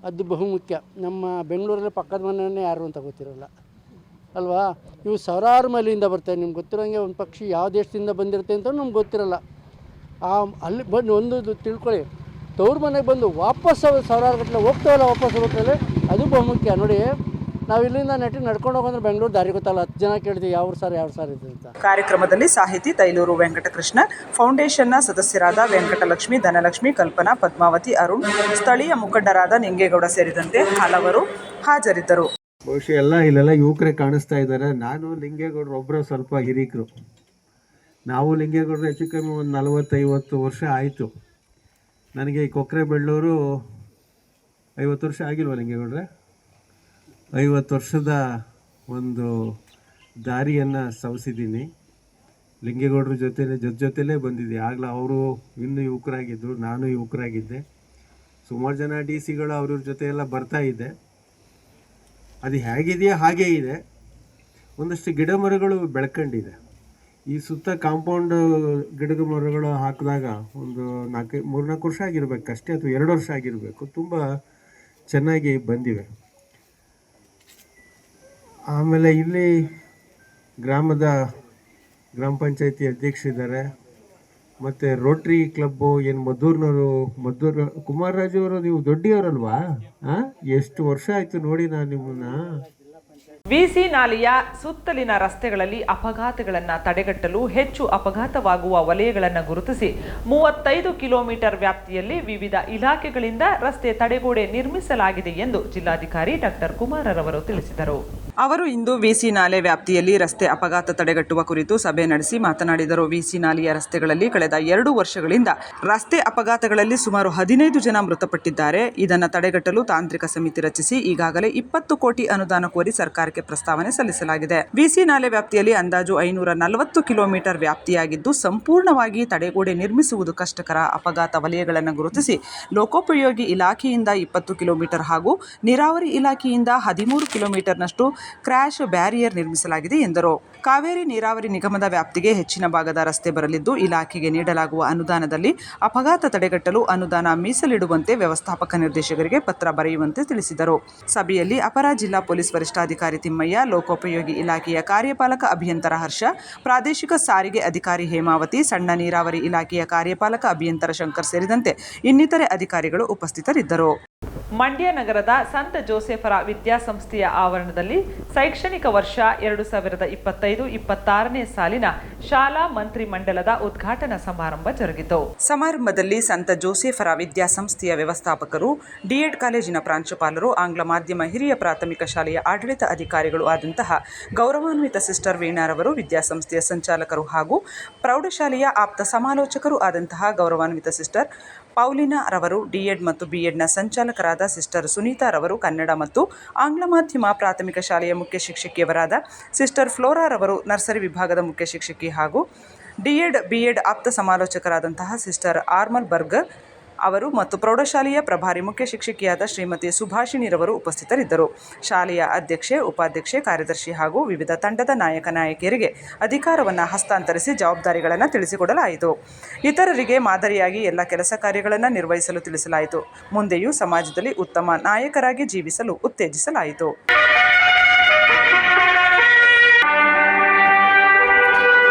ಅದು ಬಹುಮುಖ್ಯ. ನಮ್ಮ ಬೆಂಗಳೂರಲ್ಲಿ ಪಕ್ಕದ ಮನೆಯನ್ನೇ ಯಾರು ಅಂತ ಗೊತ್ತಿರೋಲ್ಲ ಅಲ್ವಾ. ಇವು ಸಾವಿರಾರು ಮೈಲಿಂದ ಬರ್ತಾರೆ. ನಿಮ್ಗೆ ಗೊತ್ತಿರೋಂಗೆ ಒಂದು ಪಕ್ಷಿ ಯಾವ ದೇಶದಿಂದ ಬಂದಿರುತ್ತೆ ಅಂತ ನಮ್ಗೆ ಗೊತ್ತಿರೋಲ್ಲ. ಅಲ್ಲಿ ಬಂದು ಒಂದು ತಿಳ್ಕೊಳ್ಳಿ, ತವ್ರ ಮನೆಗೆ ಬಂದು ವಾಪಸ್ ಸಾವಿರಾರು ಗಟ್ಟಲೆ ಹೋಗ್ತಾವಲ್ಲ, ವಾಪಸ್ ಹೋಗ್ತಾವಲ್ಲ, ಅದು ಬಹುಮುಖ್ಯ. ನೋಡಿ, ನಾವು ಇಲ್ಲಿಂದ ನಡ್ಕೊಂಡು ಹೋಗೋದ್ರೆ ಬೆಂಗಳೂರು ದಾರಿ ಗೊತ್ತಲ್ಲ, 10 ಜನ ಕೇಳ್ತೀವಿ ಯಾವ ಸರ್ ಇದೆ ಅಂತ. ಕಾರ್ಯಕ್ರಮದಲ್ಲಿ ಸಾಹಿತಿ ತೈಲೂರು ವೆಂಕಟಕೃಷ್ಣ, ಫೌಂಡೇಶನ್ನ ಸದಸ್ಯರಾದ ವೆಂಕಟಲಕ್ಷ್ಮಿ, ಧನಲಕ್ಷ್ಮಿ, ಕಲ್ಪನಾ, ಪದ್ಮಾವತಿ, ಅರುಣ್, ಸ್ಥಳೀಯ ಮುಖಂಡರಾದ ನಿಂಗೇಗೌಡ ಸೇರಿದಂತೆ ಹಲವರು ಹಾಜರಿದ್ದರು. ಬಹುಶಃ ಇಲ್ಲೆಲ್ಲ ಯುವಕರೇ ಕಾಣಿಸ್ತಾ ಇದ್ದಾರೆ. ನಾನು ಲಿಂಗೇಗೌಡರು ಒಬ್ಬರು ಸ್ವಲ್ಪ ಹಿರೀಕರು. ನಾವು ಲಿಂಗೇಗೌಡರು ಹೆಚ್ಚು ಕಮ್ಮಿ ಒಂದು 40-50 ವರ್ಷ ಆಯಿತು. ನನಗೆ ಈ ಕೊಕ್ಕರೆ ಬೆಳ್ಳೂರು 50 ವರ್ಷ ಆಗಿಲ್ವ ಲಿಂಗೇಗೌಡ್ರೆ? 50 ವರ್ಷದ ಒಂದು ದಾರಿಯನ್ನು ಸವಿಸಿದ್ದೀನಿ. ಲಿಂಗೇಗೌಡರ ಜೊತೆಲೇ ಬಂದಿದ್ದೆ. ಆಗಲೇ ಅವರು ಇನ್ನೂ ಯುವಕರಾಗಿದ್ದರು, ನಾನು ಯುವಕರಾಗಿದ್ದೆ. ಸುಮಾರು ಜನ DC ಗಳು ಅವ್ರ ಜೊತೆ ಎಲ್ಲ ಬರ್ತಾ ಇದ್ದೆ. ಅದು ಹೇಗಿದೆಯೋ ಹಾಗೇ ಇದೆ. ಒಂದಷ್ಟು ಗಿಡ ಮರಗಳು ಬೆಳ್ಕೊಂಡಿದೆ. ಈ ಸುತ್ತ ಕಾಂಪೌಂಡ್ ಗಿಡದ ಮರಗಳು ಹಾಕಿದಾಗ ಒಂದು 3-4 ವರ್ಷ ಆಗಿರ್ಬೇಕು ಅಷ್ಟೇ, ಅಥವಾ 2 ವರ್ಷ ಆಗಿರಬೇಕು. ತುಂಬ ಚೆನ್ನಾಗಿ ಬಂದಿವೆ. ಆಮೇಲೆ ಇಲ್ಲಿ ಗ್ರಾಮ ಪಂಚಾಯತಿ ಅಧ್ಯಕ್ಷರಿದ್ದಾರೆ, ಮತ್ತು ರೋಟ್ರಿ ಕ್ಲಬ್ಬು ಏನು ಮದ್ದೂರು ಕುಮಾರರಾಜು ಅವರು, ನೀವು ದೊಡ್ಡಿಯವರಲ್ವಾ? ಎಷ್ಟು ವರ್ಷ ಆಯಿತು ನೋಡಿ ನಾನು ನಿಮ್ಮನ್ನ. ವಿಸಿ ನಾಲೆಯ ಸುತ್ತಲಿನ ರಸ್ತೆಗಳಲ್ಲಿ ಅಪಘಾತಗಳನ್ನು ತಡೆಗಟ್ಟಲು ಹೆಚ್ಚು ಅಪಘಾತವಾಗುವ ವಲಯಗಳನ್ನು ಗುರುತಿಸಿ 35 ಕಿಲೋಮೀಟರ್ ವ್ಯಾಪ್ತಿಯಲ್ಲಿ ವಿವಿಧ ಇಲಾಖೆಗಳಿಂದ ರಸ್ತೆ ತಡೆಗೋಡೆ ನಿರ್ಮಿಸಲಾಗಿದೆ ಎಂದು ಜಿಲ್ಲಾಧಿಕಾರಿ ಡಾಕ್ಟರ್ ಕುಮಾರರವರು ತಿಳಿಸಿದರು. ಅವರು ಇಂದು ವಿಸಿ ನಾಲೆ ವ್ಯಾಪ್ತಿಯಲ್ಲಿ ರಸ್ತೆ ಅಪಘಾತ ತಡೆಗಟ್ಟುವ ಕುರಿತು ಸಭೆ ನಡೆಸಿ ಮಾತನಾಡಿದರು. ವಿಸಿ ನಾಲೆಯ ರಸ್ತೆಗಳಲ್ಲಿ ಕಳೆದ 2 ವರ್ಷಗಳಿಂದ ರಸ್ತೆ ಅಪಘಾತಗಳಲ್ಲಿ ಸುಮಾರು 15 ಜನ ಮೃತಪಟ್ಟಿದ್ದಾರೆ. ಇದನ್ನು ತಡೆಗಟ್ಟಲು ತಾಂತ್ರಿಕ ಸಮಿತಿ ರಚಿಸಿ ಈಗಾಗಲೇ 20 ಕೋಟಿ ಅನುದಾನ ಕೋರಿ ಸರ್ಕಾರಕ್ಕೆ ಪ್ರಸ್ತಾವನೆ ಸಲ್ಲಿಸಲಾಗಿದೆ. ವಿಸಿ ನಾಲೆ ವ್ಯಾಪ್ತಿಯಲ್ಲಿ ಅಂದಾಜು 540 ಕಿಲೋಮೀಟರ್ ವ್ಯಾಪ್ತಿಯಾಗಿದ್ದು ಸಂಪೂರ್ಣವಾಗಿ ತಡೆಗೋಡೆ ನಿರ್ಮಿಸುವುದು ಕಷ್ಟಕರ. ಅಪಘಾತ ವಲಯಗಳನ್ನು ಗುರುತಿಸಿ ಲೋಕೋಪಯೋಗಿ ಇಲಾಖೆಯಿಂದ 20 ಕಿಲೋಮೀಟರ್ ಹಾಗೂ ನೀರಾವರಿ ಇಲಾಖೆಯಿಂದ 13 ಕಿಲೋಮೀಟರ್ನಷ್ಟು ಕ್ರ್ಯಾಶ್ ಬ್ಯಾರಿಯರ್ ನಿರ್ಮಿಸಲಾಗಿದೆ ಎಂದರು. ಕಾವೇರಿ ನೀರಾವರಿ ನಿಗಮದ ವ್ಯಾಪ್ತಿಗೆ ಹೆಚ್ಚಿನ ಭಾಗದ ರಸ್ತೆ ಬರಲಿದ್ದು ಇಲಾಖೆಗೆ ನೀಡಲಾಗುವ ಅನುದಾನದಲ್ಲಿ ಅಪಘಾತ ತಡೆಗಟ್ಟಲು ಅನುದಾನ ಮೀಸಲಿಡುವಂತೆ ವ್ಯವಸ್ಥಾಪಕ ನಿರ್ದೇಶಕರಿಗೆ ಪತ್ರ ಬರೆಯುವಂತೆ ತಿಳಿಸಿದರು. ಸಭೆಯಲ್ಲಿ ಅಪರ ಜಿಲ್ಲಾ ಪೊಲೀಸ್ ವರಿಷ್ಠಾಧಿಕಾರಿ ತಿಮ್ಮಯ್ಯ, ಲೋಕೋಪಯೋಗಿ ಇಲಾಖೆಯ ಕಾರ್ಯಪಾಲಕ ಅಭಿಯಂತರ ಹರ್ಷ, ಪ್ರಾದೇಶಿಕ ಸಾರಿಗೆ ಅಧಿಕಾರಿ ಹೇಮಾವತಿ, ಸಣ್ಣ ನೀರಾವರಿ ಇಲಾಖೆಯ ಕಾರ್ಯಪಾಲಕ ಅಭಿಯಂತರ ಶಂಕರ್ ಸೇರಿದಂತೆ ಇನ್ನಿತರೆ ಅಧಿಕಾರಿಗಳು ಉಪಸ್ಥಿತರಿದ್ದರು. ಮಂಡ್ಯ ನಗರದ ಸಂತ ಜೋಸೆಫರ ವಿದ್ಯಾಸಂಸ್ಥೆಯ ಆವರಣದಲ್ಲಿ ಶೈಕ್ಷಣಿಕ ವರ್ಷ 2025-26ನೇ ಸಾಲಿನ ಶಾಲಾ ಮಂತ್ರಿ ಮಂಡಲದ ಉದ್ಘಾಟನಾ ಸಮಾರಂಭ ಜರುಗಿತು. ಸಮಾರಂಭದಲ್ಲಿ ಸಂತ ಜೋಸೆಫರ ವಿದ್ಯಾಸಂಸ್ಥೆಯ ವ್ಯವಸ್ಥಾಪಕರು, ಡಿಎಡ್ ಕಾಲೇಜಿನ ಪ್ರಾಂಶುಪಾಲರು, ಆಂಗ್ಲ ಮಾಧ್ಯಮ ಹಿರಿಯ ಪ್ರಾಥಮಿಕ ಶಾಲೆಯ ಆಡಳಿತ ಅಧಿಕಾರಿಗಳು ಆದಂತಹ ಗೌರವಾನ್ವಿತ ಸಿಸ್ಟರ್ ವೀಣಾರವರು, ವಿದ್ಯಾಸಂಸ್ಥೆಯ ಸಂಚಾಲಕರು ಹಾಗೂ ಪ್ರೌಢಶಾಲೆಯ ಆಪ್ತ ಸಮಾಲೋಚಕರು ಆದಂತಹ ಗೌರವಾನ್ವಿತ ಸಿಸ್ಟರ್ ಪೌಲಿನಾ ರವರು, ಡಿಎಡ್ ಮತ್ತು ಬಿಎಡ್ನ ಸಂಚಾಲಕರಾದ ಸಿಸ್ಟರ್ ಸುನೀತಾ ರವರು, ಕನ್ನಡ ಮತ್ತು ಆಂಗ್ಲ ಮಾಧ್ಯಮ ಪ್ರಾಥಮಿಕ ಶಾಲೆಯ ಮುಖ್ಯ ಶಿಕ್ಷಕಿಯವರಾದ ಸಿಸ್ಟರ್ ಫ್ಲೋರಾ ರವರು, ನರ್ಸರಿ ವಿಭಾಗದ ಮುಖ್ಯ ಶಿಕ್ಷಕಿ ಹಾಗೂ ಡಿಎಡ್ ಬಿಎಡ್ ಆಪ್ತ ಸಮಾಲೋಚಕರಾದಂತಹ ಸಿಸ್ಟರ್ ಆರ್ಮಲ್ ಬರ್ಗರ್ ಅವರು ಮತ್ತು ಪ್ರೌಢಶಾಲೆಯ ಪ್ರಭಾರಿ ಮುಖ್ಯ ಶಿಕ್ಷಕಿಯಾದ ಶ್ರೀಮತಿ ಸುಭಾಷಿಣಿರವರು ಉಪಸ್ಥಿತರಿದ್ದರು. ಶಾಲೆಯ ಅಧ್ಯಕ್ಷೆ, ಉಪಾಧ್ಯಕ್ಷೆ, ಕಾರ್ಯದರ್ಶಿ ಹಾಗೂ ವಿವಿಧ ತಂಡದ ನಾಯಕ ನಾಯಕಿಯರಿಗೆ ಅಧಿಕಾರವನ್ನು ಹಸ್ತಾಂತರಿಸಿ ಜವಾಬ್ದಾರಿಗಳನ್ನು ತಿಳಿಸಿಕೊಡಲಾಯಿತು. ಇತರರಿಗೆ ಮಾದರಿಯಾಗಿ ಎಲ್ಲ ಕೆಲಸ ಕಾರ್ಯಗಳನ್ನು ನಿರ್ವಹಿಸಲು ತಿಳಿಸಲಾಯಿತು. ಮುಂದೆಯೂ ಸಮಾಜದಲ್ಲಿ ಉತ್ತಮ ನಾಯಕರಾಗಿ ಜೀವಿಸಲು ಉತ್ತೇಜಿಸಲಾಯಿತು.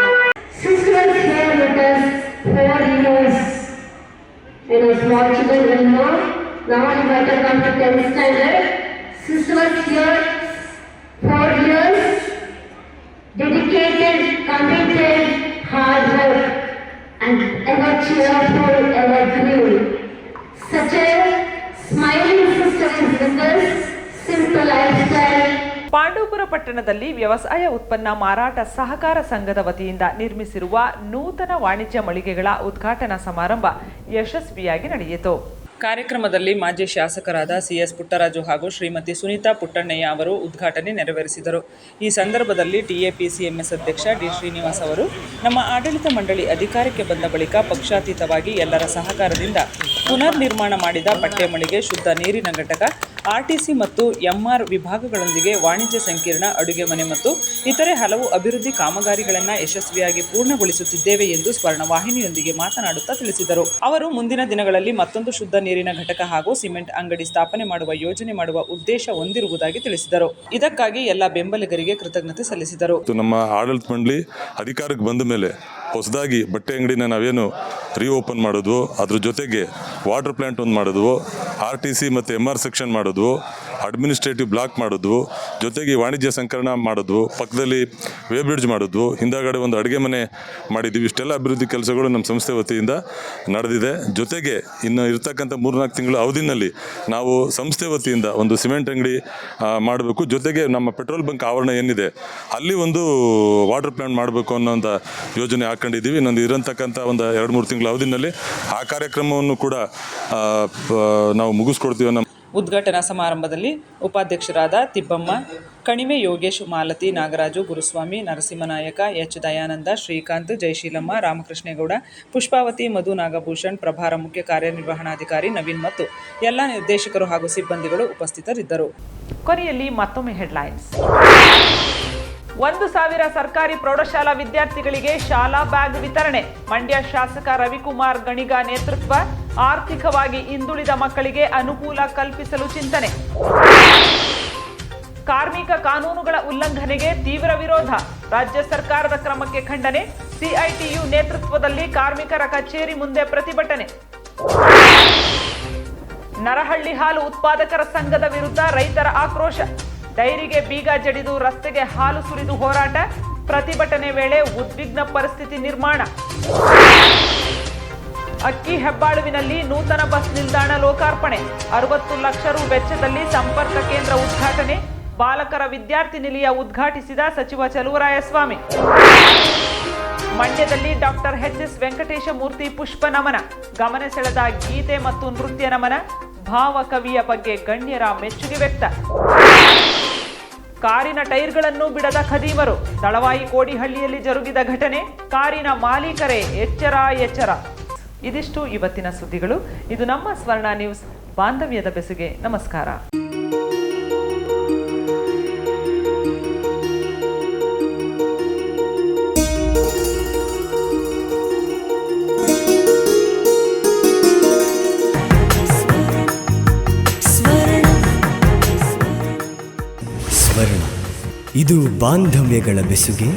Small children will know. Now I invite her come to 10th standard. Sister was here 4 years. Dedicated, committed, hard work, and ever cheerful, ever grew. Such a smiling sister is with us. Simple lifestyle. Pandavapura ಪಟ್ಟಣದಲ್ಲಿ ವ್ಯವಸಾಯ ಉತ್ಪನ್ನ ಮಾರಾಟ ಸಹಕಾರ ಸಂಘದ ವತಿಯಿಂದ ನಿರ್ಮಿಸಿರುವ ನೂತನ ವಾಣಿಜ್ಯ ಮಳಿಗೆಗಳ ಉದ್ಘಾಟನಾ ಸಮಾರಂಭ ಯಶಸ್ವಿಯಾಗಿ ನಡೆಯಿತು. ಕಾರ್ಯಕ್ರಮದಲ್ಲಿ ಮಾಜಿ ಶಾಸಕರಾದ ಸಿಎಸ್ ಪುಟ್ಟರಾಜು ಹಾಗೂ ಶ್ರೀಮತಿ ಸುನೀತಾ ಪುಟ್ಟಣ್ಣಯ್ಯ ಅವರು ಉದ್ಘಾಟನೆ ನೆರವೇರಿಸಿದರು. ಈ ಸಂದರ್ಭದಲ್ಲಿ ಟಿಎಪಿಸಿಎಂಎಸ್ ಅಧ್ಯಕ್ಷ ಡಿ ಶ್ರೀನಿವಾಸ್ ಅವರು, ನಮ್ಮ ಆಡಳಿತ ಮಂಡಳಿ ಅಧಿಕಾರಕ್ಕೆ ಬಂದ ಬಳಿಕ ಪಕ್ಷಾತೀತವಾಗಿ ಎಲ್ಲರ ಸಹಕಾರದಿಂದ ಪುನರ್ ನಿರ್ಮಾಣ ಮಾಡಿದ ಬಟ್ಟೆ ಮಳಿಗೆ, ಶುದ್ಧ ನೀರಿನ ಘಟಕ, ಆರ್ಟಿಸಿ ಮತ್ತು ಎಂಆರ್ ವಿಭಾಗಗಳೊಂದಿಗೆ ವಾಣಿಜ್ಯ ಸಂಕೀರ್ಣ, ಅಡುಗೆ ಮನೆ ಮತ್ತು ಇತರೆ ಹಲವು ಅಭಿವೃದ್ಧಿ ಕಾಮಗಾರಿಗಳನ್ನು ಯಶಸ್ವಿಯಾಗಿ ಪೂರ್ಣಗೊಳಿಸುತ್ತಿದ್ದೇವೆ ಎಂದು ಸ್ವರ್ಣವಾಹಿನಿಯೊಂದಿಗೆ ಮಾತನಾಡುತ್ತಾ ತಿಳಿಸಿದರು. ಅವರು ಮುಂದಿನ ದಿನಗಳಲ್ಲಿ ಮತ್ತೊಂದು ಶುದ್ಧ ನೀರಿನ ಘಟಕ ಹಾಗೂ ಸಿಮೆಂಟ್ ಅಂಗಡಿ ಸ್ಥಾಪನೆ ಮಾಡುವ ಯೋಜನೆ ಮಾಡುವ ಉದ್ದೇಶ ಹೊಂದಿರುವುದಾಗಿ ತಿಳಿಸಿದರು. ಇದಕ್ಕಾಗಿ ಎಲ್ಲ ಬೆಂಬಲಿಗರಿಗೆ ಕೃತಜ್ಞತೆ ಸಲ್ಲಿಸಿದರು. ನಮ್ಮ ಆಡಳಿತ ಮಂಡಳಿ ಅಧಿಕಾರಕ್ಕೆ ಬಂದ ಮೇಲೆ ಹೊಸದಾಗಿ ಬಟ್ಟೆ ಅಂಗಡಿನ ನಾವೇನು ರೀಓಪನ್ ಮಾಡೋದು, ಅದ್ರ ಜೊತೆಗೆ ವಾಟರ್ ಪ್ಲಾಂಟ್ ಒಂದು ಮಾಡಿದ್ವು, RTC ಮತ್ತು MR ಸೆಕ್ಷನ್ ಮಾಡಿದ್ವು, ಅಡ್ಮಿನಿಸ್ಟ್ರೇಟಿವ್ ಬ್ಲಾಕ್ ಮಾಡಿದ್ವು, ಜೊತೆಗೆ ವಾಣಿಜ್ಯ ಸಂಕಲನ ಮಾಡಿದ್ವು, ಪಕ್ಕದಲ್ಲಿ ವೇ ಬ್ರಿಡ್ಜ್ ಮಾಡಿದ್ವು, ಹಿಂದಾಗಡೆ ಒಂದು ಅಡುಗೆ ಮನೆ ಮಾಡಿದ್ವಿ. ಇಷ್ಟೆಲ್ಲ ಅಭಿವೃದ್ಧಿ ಕೆಲಸಗಳು ನಮ್ಮ ಸಂಸ್ಥೆ ವತಿಯಿಂದ ನಡೆದಿದೆ. ಜೊತೆಗೆ ಇನ್ನು ಇರ್ತಕ್ಕಂಥ 3-4 ತಿಂಗಳ ಅವಧಿನಲ್ಲಿ ನಾವು ಸಂಸ್ಥೆ ವತಿಯಿಂದ ಒಂದು ಸಿಮೆಂಟ್ ಅಂಗಡಿ ಮಾಡಬೇಕು. ಜೊತೆಗೆ ನಮ್ಮ ಪೆಟ್ರೋಲ್ ಬಂಕ್ ಆವರಣ ಏನಿದೆ ಅಲ್ಲಿ ಒಂದು ವಾಟರ್ ಪ್ಲಾಂಟ್ ಮಾಡಬೇಕು ಅನ್ನೋಂಥ ಯೋಜನೆ ಹಾಕೊಂಡಿದ್ದೀವಿ. ಇನ್ನೊಂದು ಇರತಕ್ಕಂಥ ಒಂದು 2-3 ತಿಂಗಳ ಅವಧಿನಲ್ಲಿ ಆ ಕಾರ್ಯಕ್ರಮವನ್ನು ಕೂಡ ನಾವು ಮುಗಿಸ್ಕೊಡ್ತೀವಿ ಅನ್ನೋ. ಉದ್ಘಾಟನಾ ಸಮಾರಂಭದಲ್ಲಿ ಉಪಾಧ್ಯಕ್ಷರಾದ ತಿಬ್ಬಮ್ಮ, ಕಣಿವೆ ಯೋಗೇಶ್, ಮಾಲತಿ, ನಾಗರಾಜು, ಗುರುಸ್ವಾಮಿ, ನರಸಿಂಹನಾಯಕ, ಎಚ್ ದಯಾನಂದ, ಶ್ರೀಕಾಂತ್, ಜಯಶೀಲಮ್ಮ, ರಾಮಕೃಷ್ಣೇಗೌಡ, ಪುಷ್ಪಾವತಿ, ಮಧು, ನಾಗಭೂಷಣ್, ಪ್ರಭಾರ ಮುಖ್ಯ ಕಾರ್ಯನಿರ್ವಹಣಾಧಿಕಾರಿ ನವೀನ್ ಮತ್ತು ಎಲ್ಲ ನಿರ್ದೇಶಕರು ಹಾಗೂ ಸಿಬ್ಬಂದಿಗಳು ಉಪಸ್ಥಿತರಿದ್ದರು. ಕೊನೆಯಲ್ಲಿ ಮತ್ತೊಮ್ಮೆ ಹೆಡ್ಲೈನ್ಸ್. 1,000 ಸರ್ಕಾರಿ ಪ್ರೌಢಶಾಲಾ ವಿದ್ಯಾರ್ಥಿಗಳಿಗೆ ಶಾಲಾ ಬ್ಯಾಗ್ ವಿತರಣೆ. ಮಂಡ್ಯ ಶಾಸಕ ರವಿಕುಮಾರ್ ಗಣಿಗ ನೇತೃತ್ವ. ಆರ್ಥಿಕವಾಗಿ ಹಿಂದುಳಿದ ಮಕ್ಕಳಿಗೆ ಅನುಕೂಲ ಕಲ್ಪಿಸಲು ಚಿಂತನೆ. ಕಾರ್ಮಿಕ ಕಾನೂನುಗಳ ಉಲ್ಲಂಘನೆಗೆ ತೀವ್ರ ವಿರೋಧ. ರಾಜ್ಯ ಸರ್ಕಾರದ ಕ್ರಮಕ್ಕೆ ಖಂಡನೆ. ಸಿಐಟಿಯು ನೇತೃತ್ವದಲ್ಲಿ ಕಾರ್ಮಿಕರ ಕಚೇರಿ ಮುಂದೆ ಪ್ರತಿಭಟನೆ. ನರಹಳ್ಳಿ ಹಾಲು ಉತ್ಪಾದಕರ ಸಂಘದ ವಿರುದ್ಧ ರೈತರ ಆಕ್ರೋಶ. ಡೈರಿಗೆ ಬೀಗ ಜಡಿದು ರಸ್ತೆಗೆ ಹಾಲು ಸುರಿದು ಹೋರಾಟ. ಪ್ರತಿಭಟನೆ ವೇಳೆ ಉದ್ವಿಗ್ನ ಪರಿಸ್ಥಿತಿ ನಿರ್ಮಾಣ. ಅಕ್ಕಿ ಹೆಬ್ಬಾಳುವಿನಲ್ಲಿ ನೂತನ ಬಸ್ ನಿಲ್ದಾಣ ಲೋಕಾರ್ಪಣೆ. 60 ಲಕ್ಷ ರು ವೆಚ್ಚದಲ್ಲಿ ಸಂಪರ್ಕ ಕೇಂದ್ರ ಉದ್ಘಾಟನೆ. ಬಾಲಕರ ವಿದ್ಯಾರ್ಥಿ ನಿಲಯ ಉದ್ಘಾಟಿಸಿದ ಸಚಿವ ಚಲುವರಾಯಸ್ವಾಮಿ. ಮಂಡ್ಯದಲ್ಲಿ ಡಾಕ್ಟರ್ ಎಚ್.ಎಸ್. ವೆಂಕಟೇಶ ಮೂರ್ತಿ ಪುಷ್ಪ ನಮನ. ಗಮನ ಸೆಳೆದ ಗೀತೆ ಮತ್ತು ನೃತ್ಯ ನಮನ. ಭಾವಕವಿಯ ಬಗ್ಗೆ ಗಣ್ಯರ ಮೆಚ್ಚುಗೆ ವ್ಯಕ್ತ. ಕಾರಿನ ಟೈರ್ಗಳನ್ನು ಬಿಡದ ಖದೀಮರು. ದಳವಾಯಿ ಕೋಡಿಹಳ್ಳಿಯಲ್ಲಿ ಜರುಗಿದ ಘಟನೆ. ಕಾರಿನ ಮಾಲೀಕರೇ ಎಚ್ಚರ. ಇದಿಷ್ಟು ಇವತ್ತಿನ ಸುದ್ದಿಗಳು. ಇದು ನಮ್ಮ ಸ್ವರ್ಣ ನ್ಯೂಸ್. ಬಾಂಧವ್ಯದ ಬೆಸುಗೆ ನಮಸ್ಕಾರ. ಸ್ವರ್ಣ, ಇದು ಬಾಂಧವ್ಯಗಳ ಬೆಸುಗೆ